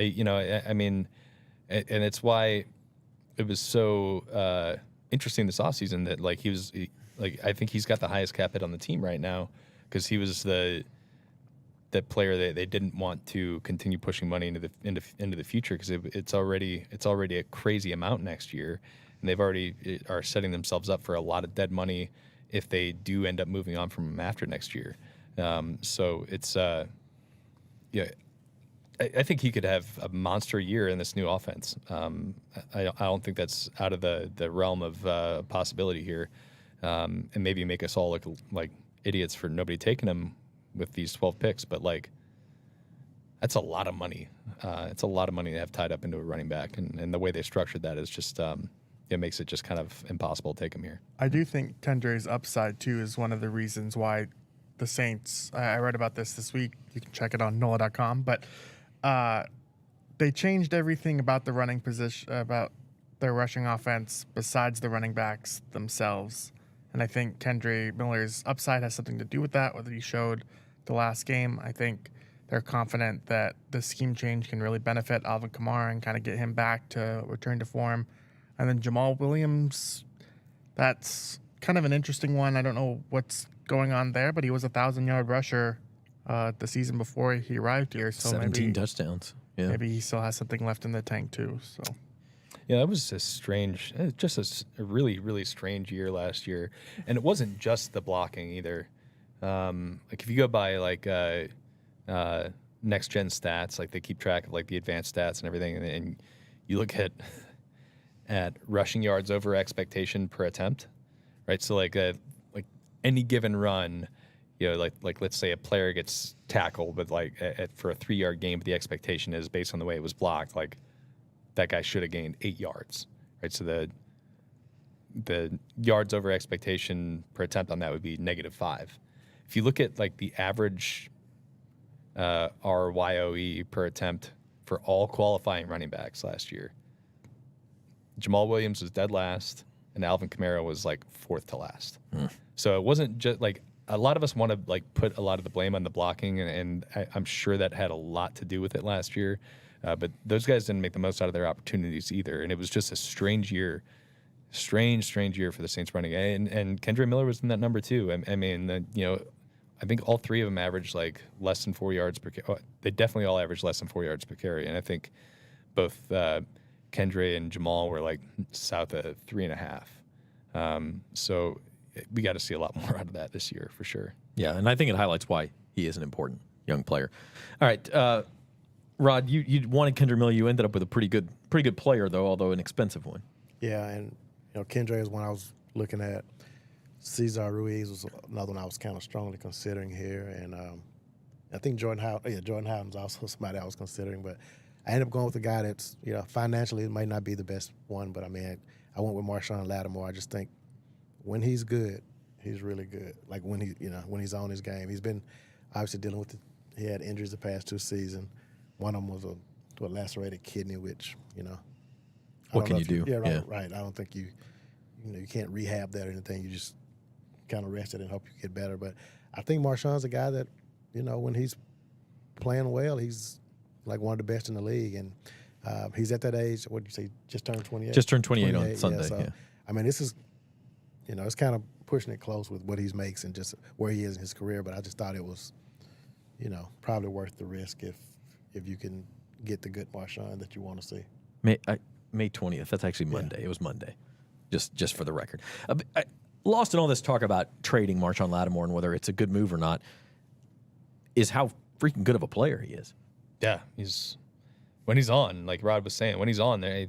And it's why it was so interesting this offseason that I think he's got the highest cap hit on the team right now because he was the player that they didn't want to continue pushing money into the future because it's already a crazy amount next year, and they've already are setting themselves up for a lot of dead money if they do end up moving on from him after next year. So it's I think he could have a monster year in this new offense. I don't think that's out of the realm of possibility here, and maybe make us all look like idiots for nobody taking him with these 12 picks. But that's a lot of money. It's a lot of money to have tied up into a running back, and the way they structured that is just it makes it just kind of impossible to take him here. I do think Kendry's upside too is one of the reasons why the Saints. I read about this week. You can check it on NOLA.com, but. They changed everything about the running position, about their rushing offense, besides the running backs themselves. And I think Kendry Miller's upside has something to do with that, whether he showed the last game. I think they're confident that the scheme change can really benefit Alvin Kamara and kind of get him back to return to form. And then Jamal Williams, that's kind of an interesting one. I don't know what's going on there, but he was a 1,000-yard rusher the season before he arrived here. So 17 touchdowns. Yeah. Maybe he still has something left in the tank too. So yeah, that was just a really, really strange year last year. And it wasn't just the blocking either. If you go by next gen stats, they keep track of the advanced stats and everything, and you look at rushing yards over expectation per attempt, right? So any given run, let's say a player gets tackled, but for a 3-yard game, the expectation is based on the way it was blocked, that guy should have gained 8 yards, right? So the yards over expectation per attempt on that would be -5. If you look at the average RYOE per attempt for all qualifying running backs last year, Jamal Williams was dead last and Alvin Kamara was like 4th to last. So it wasn't just like a lot of us want to like put a lot of the blame on the blocking, and I'm sure that had a lot to do with it last year. But those guys didn't make the most out of their opportunities either, and it was just a strange year. Strange year for the Saints running game. And Kendra Miller was in that number too. I mean, I think all 3 of them averaged like less than 4 yards per carry. They definitely all averaged less than 4 yards per carry. And I think both Kendra and Jamal were like south of 3.5. So we got to see a lot more out of that this year for sure. Yeah, and I think it highlights why he is an important young player. All right, Rod, you wanted Kendra Miller. You ended up with a pretty good player though, although an expensive one. Yeah, and Kendra is one I was looking at. Cesar Ruiz was another one I was kind of strongly considering here, and I think Jordan Howden's also somebody I was considering, but I ended up going with a guy that's financially it might not be the best one, but I mean I went with Marshawn Lattimore. I just think when he's good, he's really good. Like when when he's on his game, he's been obviously dealing with he had injuries the past 2 seasons. One of them was a lacerated kidney, which what can you do? Yeah, right. I don't think you can't rehab that or anything. You just kind of rest it and hope you get better. But I think Marshawn's a guy that, when he's playing well, he's like one of the best in the league. And he's at that age, what did you say, just turned 28? Just turned 28 on Sunday, yeah. So, I mean, this is, it's kind of pushing it close with what he makes and just where he is in his career. But I just thought it was, probably worth the risk if you can get the good Marshawn that you want to see. May 20th. That's actually Monday. Yeah. It was Monday, just for the record. Lost in all this talk about trading Marshawn Lattimore and whether it's a good move or not is how freaking good of a player he is. Yeah, when he's on, like Rod was saying, when he's on there,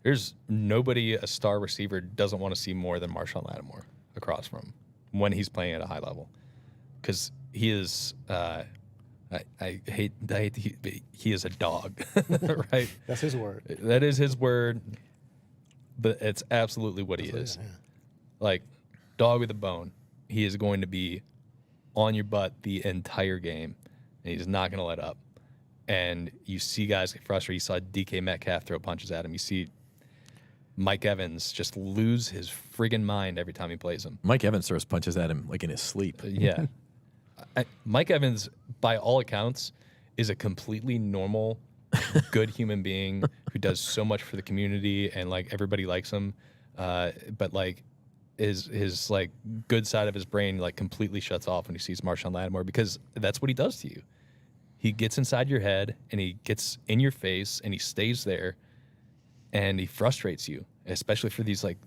there's nobody a star receiver doesn't want to see more than Marshawn Lattimore across from him when he's playing at a high level, because he is. I hate he is a dog, right? That's his word. That is his word, but it's absolutely what he is. Yeah. Like, dog with a bone. He is going to be on your butt the entire game, and he's not going to let up. And you see guys get frustrated. You saw DK Metcalf throw punches at him. You see Mike Evans just lose his friggin' mind every time he plays him. Mike Evans throws punches at him like in his sleep. Yeah. Mike Evans, by all accounts, is a completely normal, good human being who does so much for the community, and like everybody likes him. But like his like good side of his brain like completely shuts off when he sees Marshawn Lattimore, because that's what he does to you. He gets inside your head and he gets in your face and he stays there, and he frustrates you, especially for these like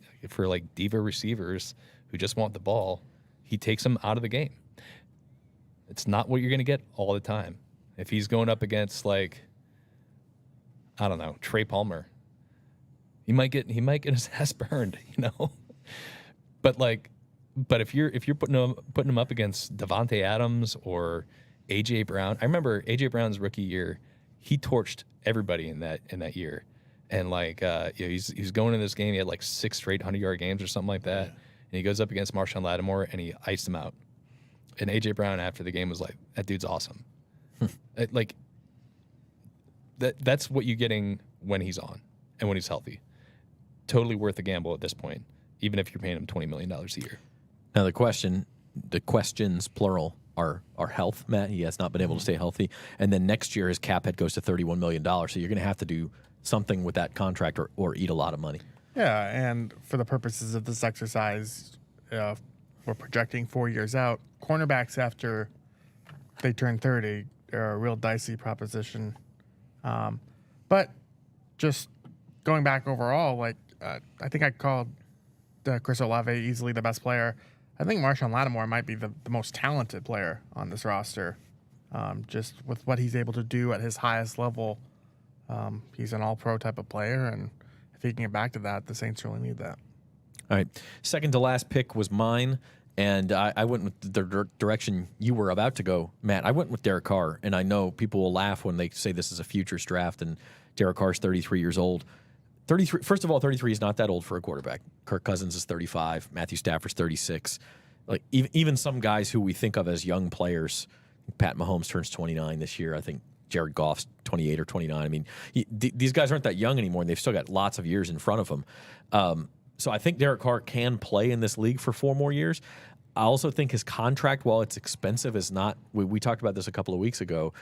diva receivers who just want the ball. He takes them out of the game. It's not what you're going to get all the time. If he's going up against like, I don't know, Trey Palmer, he might get his ass burned, But if you're putting him up against Devontae Adams or AJ Brown, I remember AJ Brown's rookie year, he torched everybody in that year, and he's going in this game. He had like 6 straight 100-yard games or something like that, and he goes up against Marshawn Lattimore and he iced him out. And AJ Brown after the game was like, "That dude's awesome." That's what you're getting when he's on and when he's healthy. Totally worth the gamble at this point, even if you're paying him $20 million a year. Now the questions plural are health. Matt, he has not been able to stay healthy, and then next year his cap hit goes to $31 million. So you're going to have to do something with that contract or eat a lot of money. Yeah, and for the purposes of this exercise, we're projecting 4 years out. Cornerbacks after they turn 30 are a real dicey proposition. But just going back overall, I think I called Chris Olave easily the best player. I think Marshawn Lattimore might be the most talented player on this roster. Just with what he's able to do at his highest level. He's an all-pro type of player, and if he can get back to that, the Saints really need that. All right. Second to last pick was mine, and I went with the direction you were about to go, Matt. I went with Derek Carr, and I know people will laugh when they say this is a futures draft, and Derek Carr's 33 years old. 33. First of all, 33 is not that old for a quarterback. Kirk Cousins is 35. Matthew Stafford's 36. Like even some guys who we think of as young players, Pat Mahomes turns 29 this year. I think Jared Goff's 28 or 29. I mean, these guys aren't that young anymore, and they've still got lots of years in front of them. So I think Derek Carr can play in this league for 4 more years. I also think his contract, while it's expensive, is not. We talked about this a couple of weeks ago.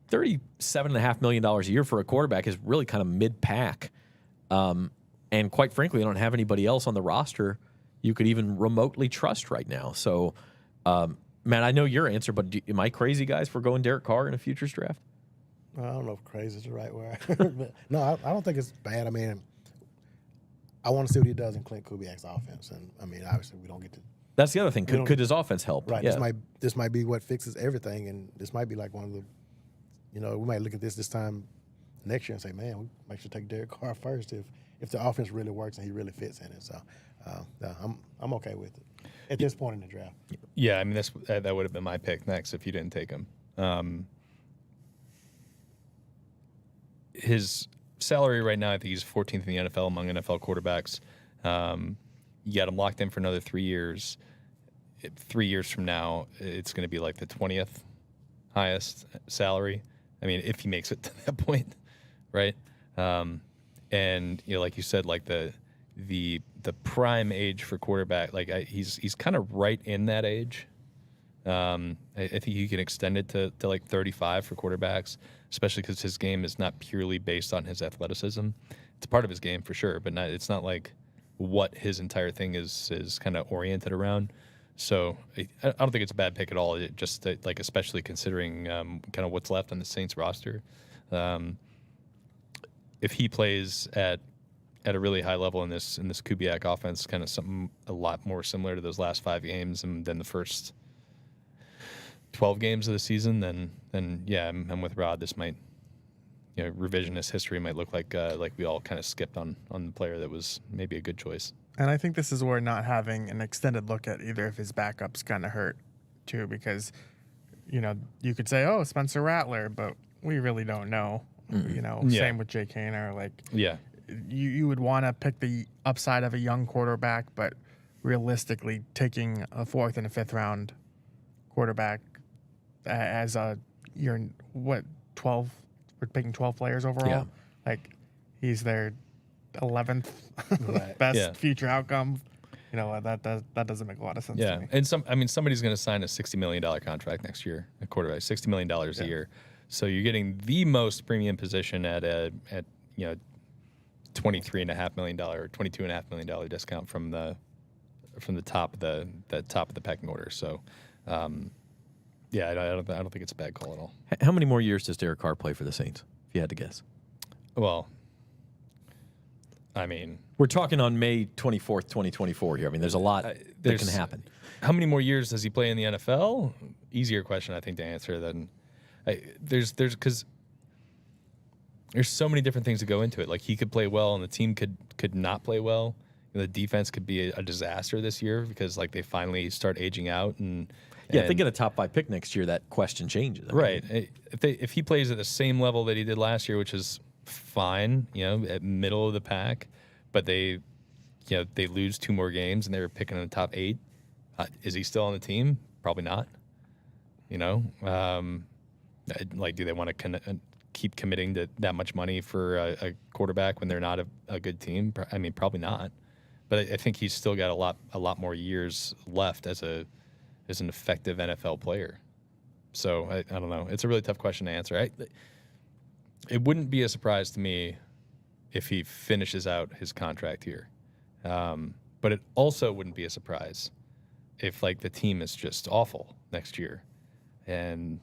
$37.5 million a year for a quarterback is really kind of mid-pack. And quite frankly, I don't have anybody else on the roster you could even remotely trust right now. So, Matt, I know your answer, but am I crazy, guys, for going Derek Carr in a futures draft? I don't know if crazy is the right word. But no, I don't think it's bad. I mean, I want to see what he does in Clint Kubiak's offense. And, I mean, obviously we don't get to. That's the other thing. Could his offense help? Right. Yeah. This might be what fixes everything. And this might be like one of the, we might look at this time next year and say, man, we might should take Derek Carr first if the offense really works and he really fits in it. So I'm okay with it at this point in the draft. Yeah, I mean, that would have been my pick next if you didn't take him. His salary right now, I think he's 14th in the NFL among NFL quarterbacks. You got him locked in for another 3 years. 3 years from now, it's going to be like the 20th highest salary. I mean, if he makes it to that point, right? And like you said, like the prime age for quarterback, like he's kind of right in that age. I think you can extend it to like 35 for quarterbacks, especially because his game is not purely based on his athleticism. It's a part of his game for sure, but it's not like what his entire thing is kind of oriented around. So I don't think it's a bad pick at all. It just like, especially considering kind of what's left on the Saints roster. If he plays at a really high level in this Kubiak offense, kind of something a lot more similar to those last 5 games than the first 12 games of the season, then yeah, I'm with Rod. This might, revisionist history might look like we all kind of skipped on the player that was maybe a good choice. And I think this is where not having an extended look at either of his backups kind of hurt too, because you could say, oh, Spencer Rattler, but we really don't know. Same with Jake Haener. Like, yeah, you would want to pick the upside of a young quarterback, but realistically, taking a 4th and a 5th round quarterback as you're 12. We're picking 12 players overall. Yeah. Like, he's their 11th Right. best future outcome. That doesn't make a lot of sense to me. And somebody's going to sign a $60 million contract next year, a quarterback, $60 million a year. So you're getting the most premium position at $23.5 million or $22.5 million discount from the top of the pecking order. So, I don't think it's a bad call at all. How many more years does Derek Carr play for the Saints, if you had to guess? Well, I mean, we're talking on May 24th, 2024 here. I mean, there's a lot that can happen. How many more years does he play in the NFL? Easier question, I think, to answer than because there's so many different things that go into it. Like, he could play well and the team could not play well. The defense could be a disaster this year because like they finally start aging out and if they get a top 5 pick next year, that question changes. Right. If he plays at the same level that he did last year, which is fine, at middle of the pack, but they lose 2 more games and they're picking in the top 8. Is he still on the team? Probably not. Like, do they want to keep committing to that much money for a quarterback when they're not a good team? I mean, probably not. But I think he's still got a lot more years left as an effective NFL player. So I don't know. It's a really tough question to answer. It wouldn't be a surprise to me if he finishes out his contract here. But it also wouldn't be a surprise if like the team is just awful next year and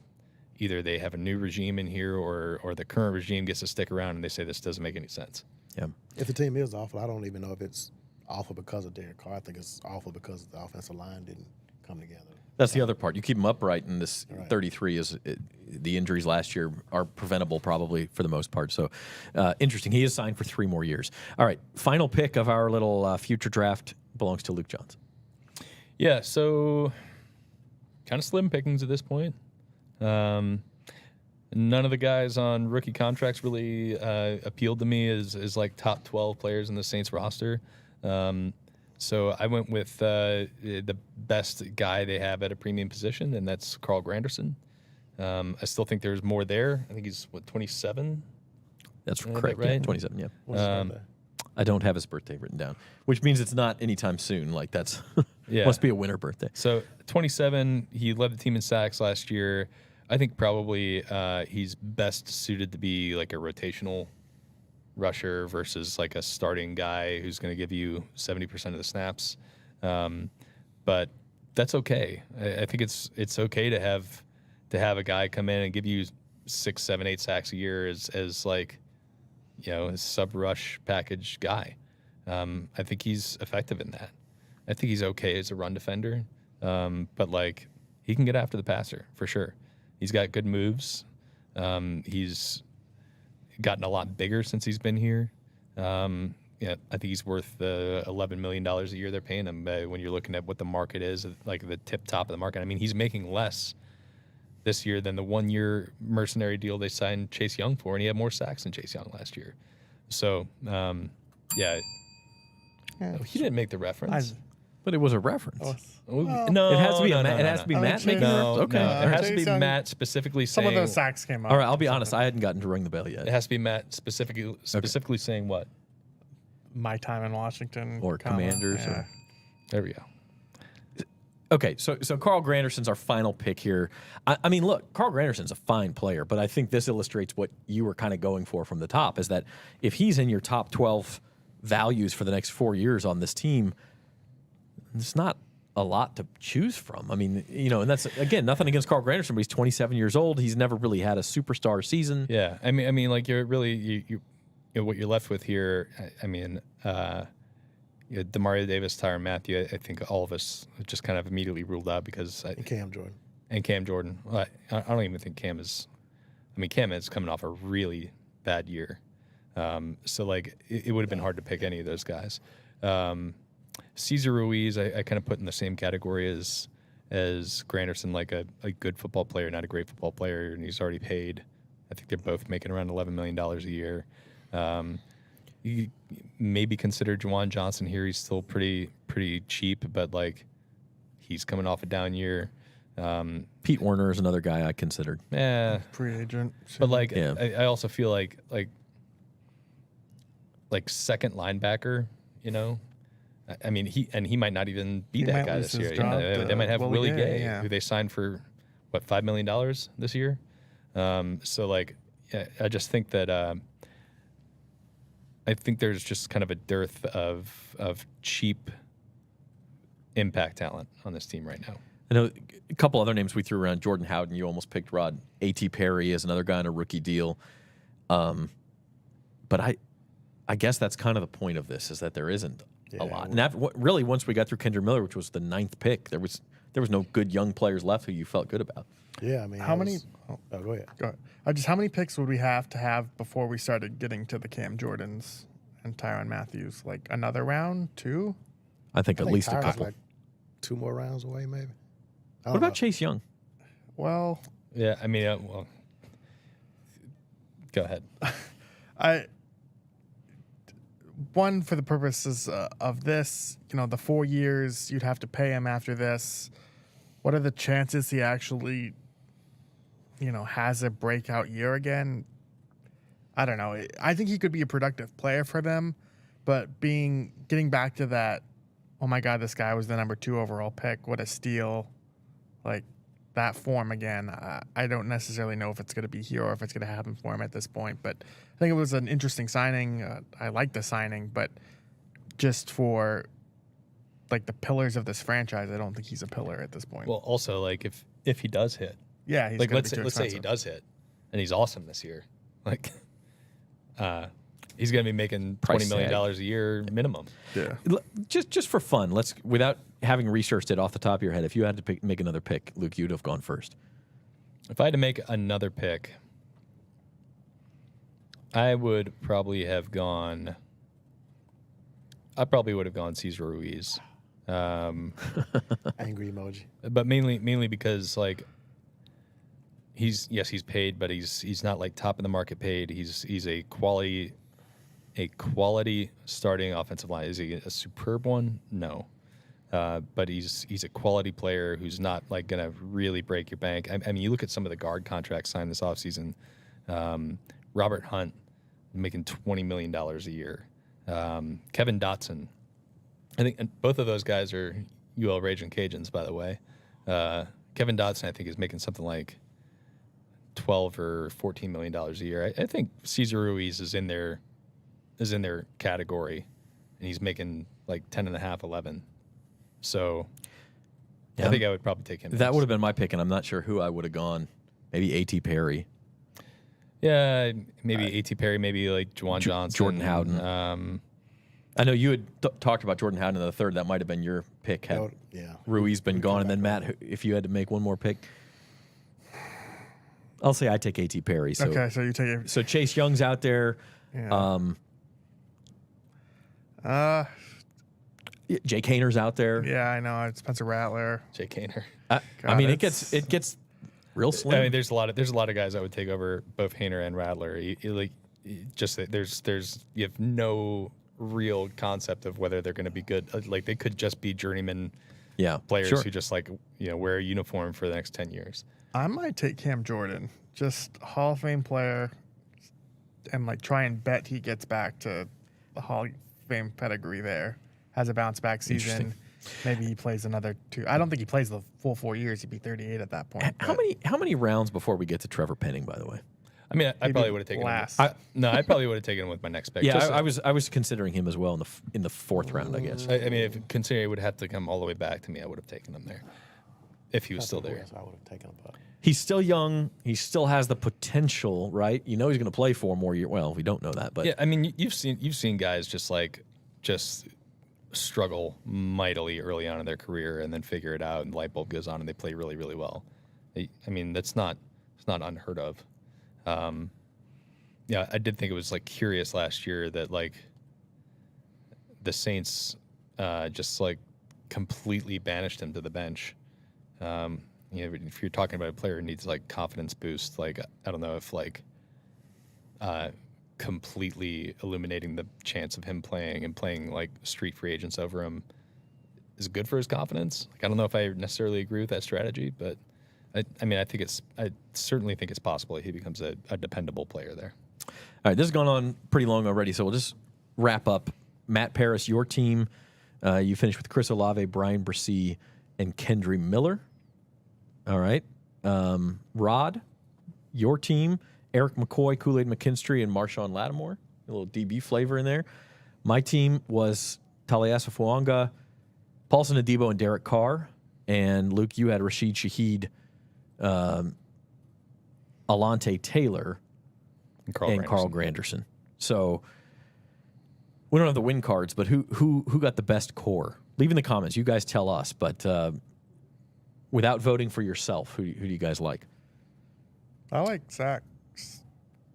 either they have a new regime in here or the current regime gets to stick around and they say this doesn't make any sense. Yeah. If the team is awful, I don't even know if it's awful because of Derek Carr. I think it's awful because the offensive line didn't come together. That's the other part. You keep him upright, and this Right. 33 the injuries last year are preventable probably for the most part. So interesting. He is signed for 3 more years. All right, final pick of our little future draft belongs to Luke Johnson. Yeah, so kind of slim pickings at this point. None of the guys on rookie contracts really appealed to me as like top 12 players in the Saints roster. So I went with the best guy they have at a premium position, and that's Carl Granderson. I still think there's more there. I think he's 27. That's Yeah, correct. right? Yeah, 27. Yeah. What's his birthday? I don't have his birthday written down, which means it's not anytime soon. Like that's Yeah. must be a winter birthday. So 27, he led the team in sacks last year. I think probably he's best suited to be like a rotational rusher versus like a starting guy who's going to give you 70% of the snaps. But that's okay. I think it's okay to have a guy come in and give you 6, 7, 8 sacks a year as like, you know, a sub rush package guy. I think he's effective in that. I think he's okay as a run defender. But like he can get after the passer for sure. He's got good moves. He's gotten a lot bigger since he's been here. Yeah, I think he's worth the $11 million a year they're paying him when you're looking at what the market is, like the tip top of the market. I mean, he's making less this year than the 1-year mercenary deal they signed Chase Young for, and he had more sacks than Chase Young last year. So, yeah. He didn't make the reference. But it was a reference. No, It has to be no, it has to be Matt making no, a reference. Okay. no, it has to be Chase Young- Matt specifically Some saying. of those sacks came up. All right, I'll be honest. I hadn't gotten to ring the bell It yet. has to be Matt specifically saying what? My time in Washington. Or Commanders Yeah. or- There we go. Okay, so Carl Granderson's our final pick here. I mean, look, Carl Granderson's a fine player, but I think this illustrates what you were kind of going for from the top, is that if he's in your top 12 values for the next 4 years on this team, it's not a lot to choose from. I mean, you know, and that's, again, nothing against Carl Granderson, but he's 27 years old. He's never really had a superstar season. Yeah, I mean, like you're really you know, what you're left with here. I mean, you know, Demario Davis, Tyrann Mathieu. I think all of us just kind of immediately ruled out because And Cam Jordan. and Cam Jordan. Well, I don't even think Cam is. I mean, Cam is coming off a really bad year, so like it would have been hard to pick any of those guys. Cesar Ruiz, I kind of put in the same category as Granderson, like a good football player, not a great football player, and he's already paid. I think they're both making around $11 million a year. You maybe consider Juwan Johnson here. He's still pretty cheap, but like he's coming off a down year. Pete Werner is another guy I considered. Yeah, Free agent. but like Yeah. I also feel like second linebacker. You know, I mean he might not even be He that might guy lose this year. his Yeah, job they might have to Willie Willie Gay, Gay, yeah. who they signed for what, $5 million this year. So like, yeah, I just think that I think there's just kind of a dearth of cheap impact talent on this team right now. I know a couple other names we threw around. Jordan Howden, you almost picked Rod. A.T. Perry is another guy on a rookie deal. But I guess that's kind of the point of this, is that there isn't a lot. And really, once we got through Kendra Miller, which was the 9th pick, there was no good young players left who you felt good about. Yeah, I mean, How many? Oh, go ahead. Go ahead. Just how many picks would we have to have before we started getting to the Cam Jordans and Tyrann Matthews? Like another round, 2? I think at least a Tyra's couple. like 2 more rounds away, maybe. I What don't about know. Chase Young? Well, Yeah, I mean, well, go ahead. One, for the purposes of this, you know, the 4 years you'd have to pay him after this. What are the chances he actually, you know, has a breakout year again? I don't know. I think he could be a productive player for them, but getting back to that, oh my God, this guy was the number 2 overall pick. What a steal. Like that form again. I don't necessarily know if it's going to be here or if it's going to happen for him at this point, but I think it was an interesting signing. I like the signing, but just for like the pillars of this franchise, I don't think he's a pillar at this point. Well, also like if he does hit, yeah, he's like gonna let's be too say he expensive. does hit, and he's awesome this year, like he's gonna be making Price $20 million tag. a year minimum. Yeah. Just for fun, without having researched it off the top of your head, if you had to make another pick, Luke, you'd have gone first. If I had to make another pick, I would probably have gone. I probably would have gone Cesar Ruiz, Angry emoji. but mainly because like he's paid, but he's not like top of the market paid. He's a quality starting offensive line. Is he a superb one? No. But he's a quality player who's not like going to really break your bank. I mean, you look at some of the guard contracts signed this offseason. Robert Hunt making $20 million a year. Kevin Dotson. I think and both of those guys are UL Raging Cajuns, by the way. Kevin Dotson, I think, is making something like $12 or $14 million a year. I think Cesar Ruiz is in their category, and he's making like 10.5, 11. So Yeah, I think I would probably take him. That would have been my pick, and I'm not sure who I would have gone. Maybe A.T. Perry. Yeah, maybe A.T. Perry, maybe like Juwan Johnson. Jordan Howden. I know you had talked about Jordan Howden in the third. That might have been your pick had Ruiz been gone. And then, Matt, if you had to make one more pick, I'll say I take A.T. Perry. So, Okay, so you take it. So Chase Young's out there. Yeah. Jake Hayner's out there. Yeah, I know. It's Spencer Rattler. Jake Hainer. I mean, it gets real slim. I mean, there's a lot of guys I would take over both Hainer and Rattler. You have no real concept of whether they're going to be good. Like they could just be journeyman players who just wear a uniform for the next 10 years. I might take Cam Jordan, just Hall of Fame player, and like try and bet he gets back to the Hall of Fame pedigree there. Has a bounce back season. Maybe he plays another 2. I don't think he plays the full 4 years. He'd be 38 at that point. How many rounds before we get to Trevor Penning, by the way? I mean, I probably would have taken last. him. I probably would have taken him with my next pick. Yeah, I was considering him as well in the fourth round, I guess. I mean, if considering it would have to come all the way back to me, I would have taken him there if he was still there. I would have taken him. But He's still young. He still has the potential, right? You know he's going to play 4 more years. Well, we don't know that, but Yeah, I mean, you've seen guys just struggle mightily early on in their career and then figure it out, and the light bulb goes on and they play really, really well. I mean, it's not unheard of. Yeah, I did think it was like curious last year that like the Saints just like completely banished him to the bench. If you're talking about a player who needs like confidence boost, like I don't know if like completely eliminating the chance of him playing like street free agents over him is good for his confidence. Like I don't know if I necessarily agree with that strategy, but I certainly think it's possible he becomes a dependable player there. All right, this has gone on pretty long already, so we'll just wrap up. Matt Paris, your team, you finished with Chris Olave, Brian Bresee, and Kendry Miller. All right. Rod, your team, Eric McCoy, Kool-Aid McKinstry, and Marshawn Lattimore. A little DB flavor in there. My team was Taliasa Fuanga, Paulson Adebo, and Derek Carr. And Luke, you had Rashid Shaheed, Alante Taylor, and Carl Granderson. So we don't have the win cards, but who got the best core? Leave in the comments. You guys tell us. But without voting for yourself, who do you guys like? I like Zach's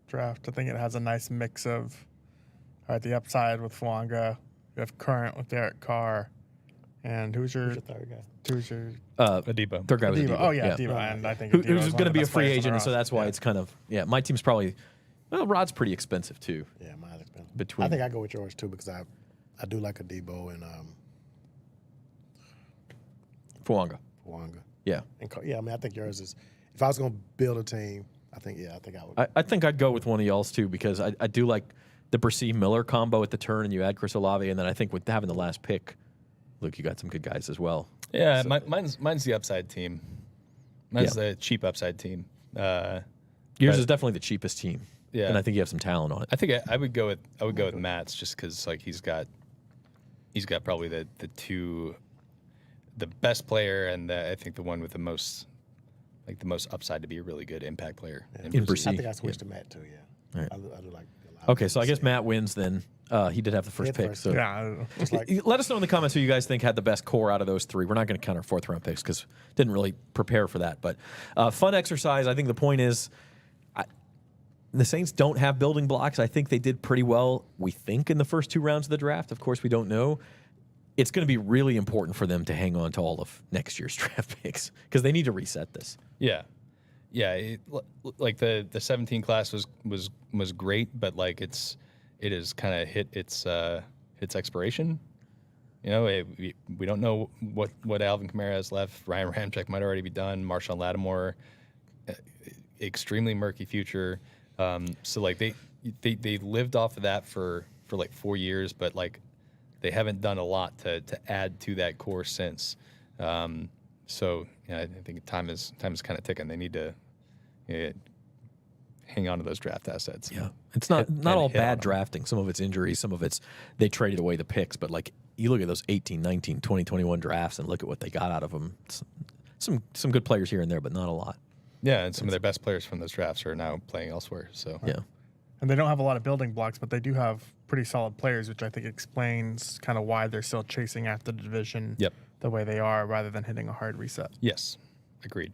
draft. I think it has a nice mix of the upside with Fuanga. You have current with Derek Carr. And who's your third guy? Who's your Adebo. Third guy was Adebo? Adebo. Oh yeah, Adebo. And I think Who's Adebo's going to be a one of the best free players on agent, the so that's why roster. it's kind of my team's probably Rod's pretty expensive too. yeah, mine's expensive. Between- I think I go with yours too because I do like Adebo and Fuanga. Fuanga. Yeah. And I mean I think yours is. If I was going to build a team, I think I would. I think I'd go with one of y'all's too because I do like the Bresee Miller combo at the turn, and you add Chris Olave, and then I think with having the last pick, Luke, you got some good guys as well. Yeah, mine's the upside team. Mine's the cheap upside team. Yours is definitely the cheapest team. Yeah. And I think you have some talent on it. I think I would go with Matt's just because like he's got probably the best player and I think the one with the most upside to be a really good impact player. In Bresee. I think I switched to Matt too. Yeah, Right. I do like. Okay, so I guess Matt wins then. He did have the first had pick. first. So Yeah. Just like let us know in the comments who you guys think had the best core out of those 3. We're not going to count our 4th round picks because didn't really prepare for that. But fun exercise. I think the point is the Saints don't have building blocks. I think they did pretty well, we think, in the first 2 rounds of the draft. Of course, we don't know. It's going to be really important for them to hang on to all of next year's draft picks because they need to reset this. Yeah. Like the 17 class was great, but like it has kind of hit its expiration. You know, we don't know what Alvin Kamara has left. Ryan Ramczyk might already be done. Marshawn Lattimore, extremely murky future. So like they lived off of that for for like 4 years, but like they haven't done a lot to add to that core since. So I think time is kind of ticking. They need to hang on to those draft assets. Yeah, it's not all bad drafting. Some of it's injuries, some of it's they traded away the picks. But like you look at those 18, 19, 20, 21 drafts and look at what they got out of them. Some good players here and there, but not a lot. Yeah, and some of their best players from those drafts are now playing elsewhere. So yeah. And they don't have a lot of building blocks, but they do have pretty solid players, which I think explains kind of why they're still chasing after the division the way they are rather than hitting a hard reset. Yes, agreed.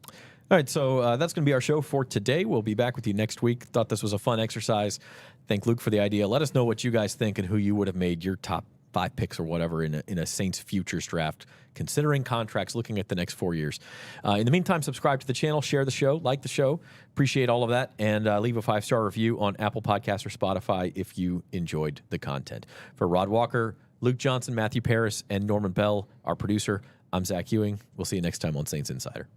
All right, so that's going to be our show for today. We'll be back with you next week. Thought this was a fun exercise. Thank Luke for the idea. Let us know what you guys think and who you would have made your top 5 picks or whatever in a Saints futures draft, considering contracts, looking at the next 4 years. In the meantime, subscribe to the channel, share the show, like the show. Appreciate all of that. And leave a 5-star review on Apple Podcasts or Spotify if you enjoyed the content. For Rod Walker, Luke Johnson, Matthew Paris, and Norman Bell, our producer, I'm Zach Ewing. We'll see you next time on Saints Insider.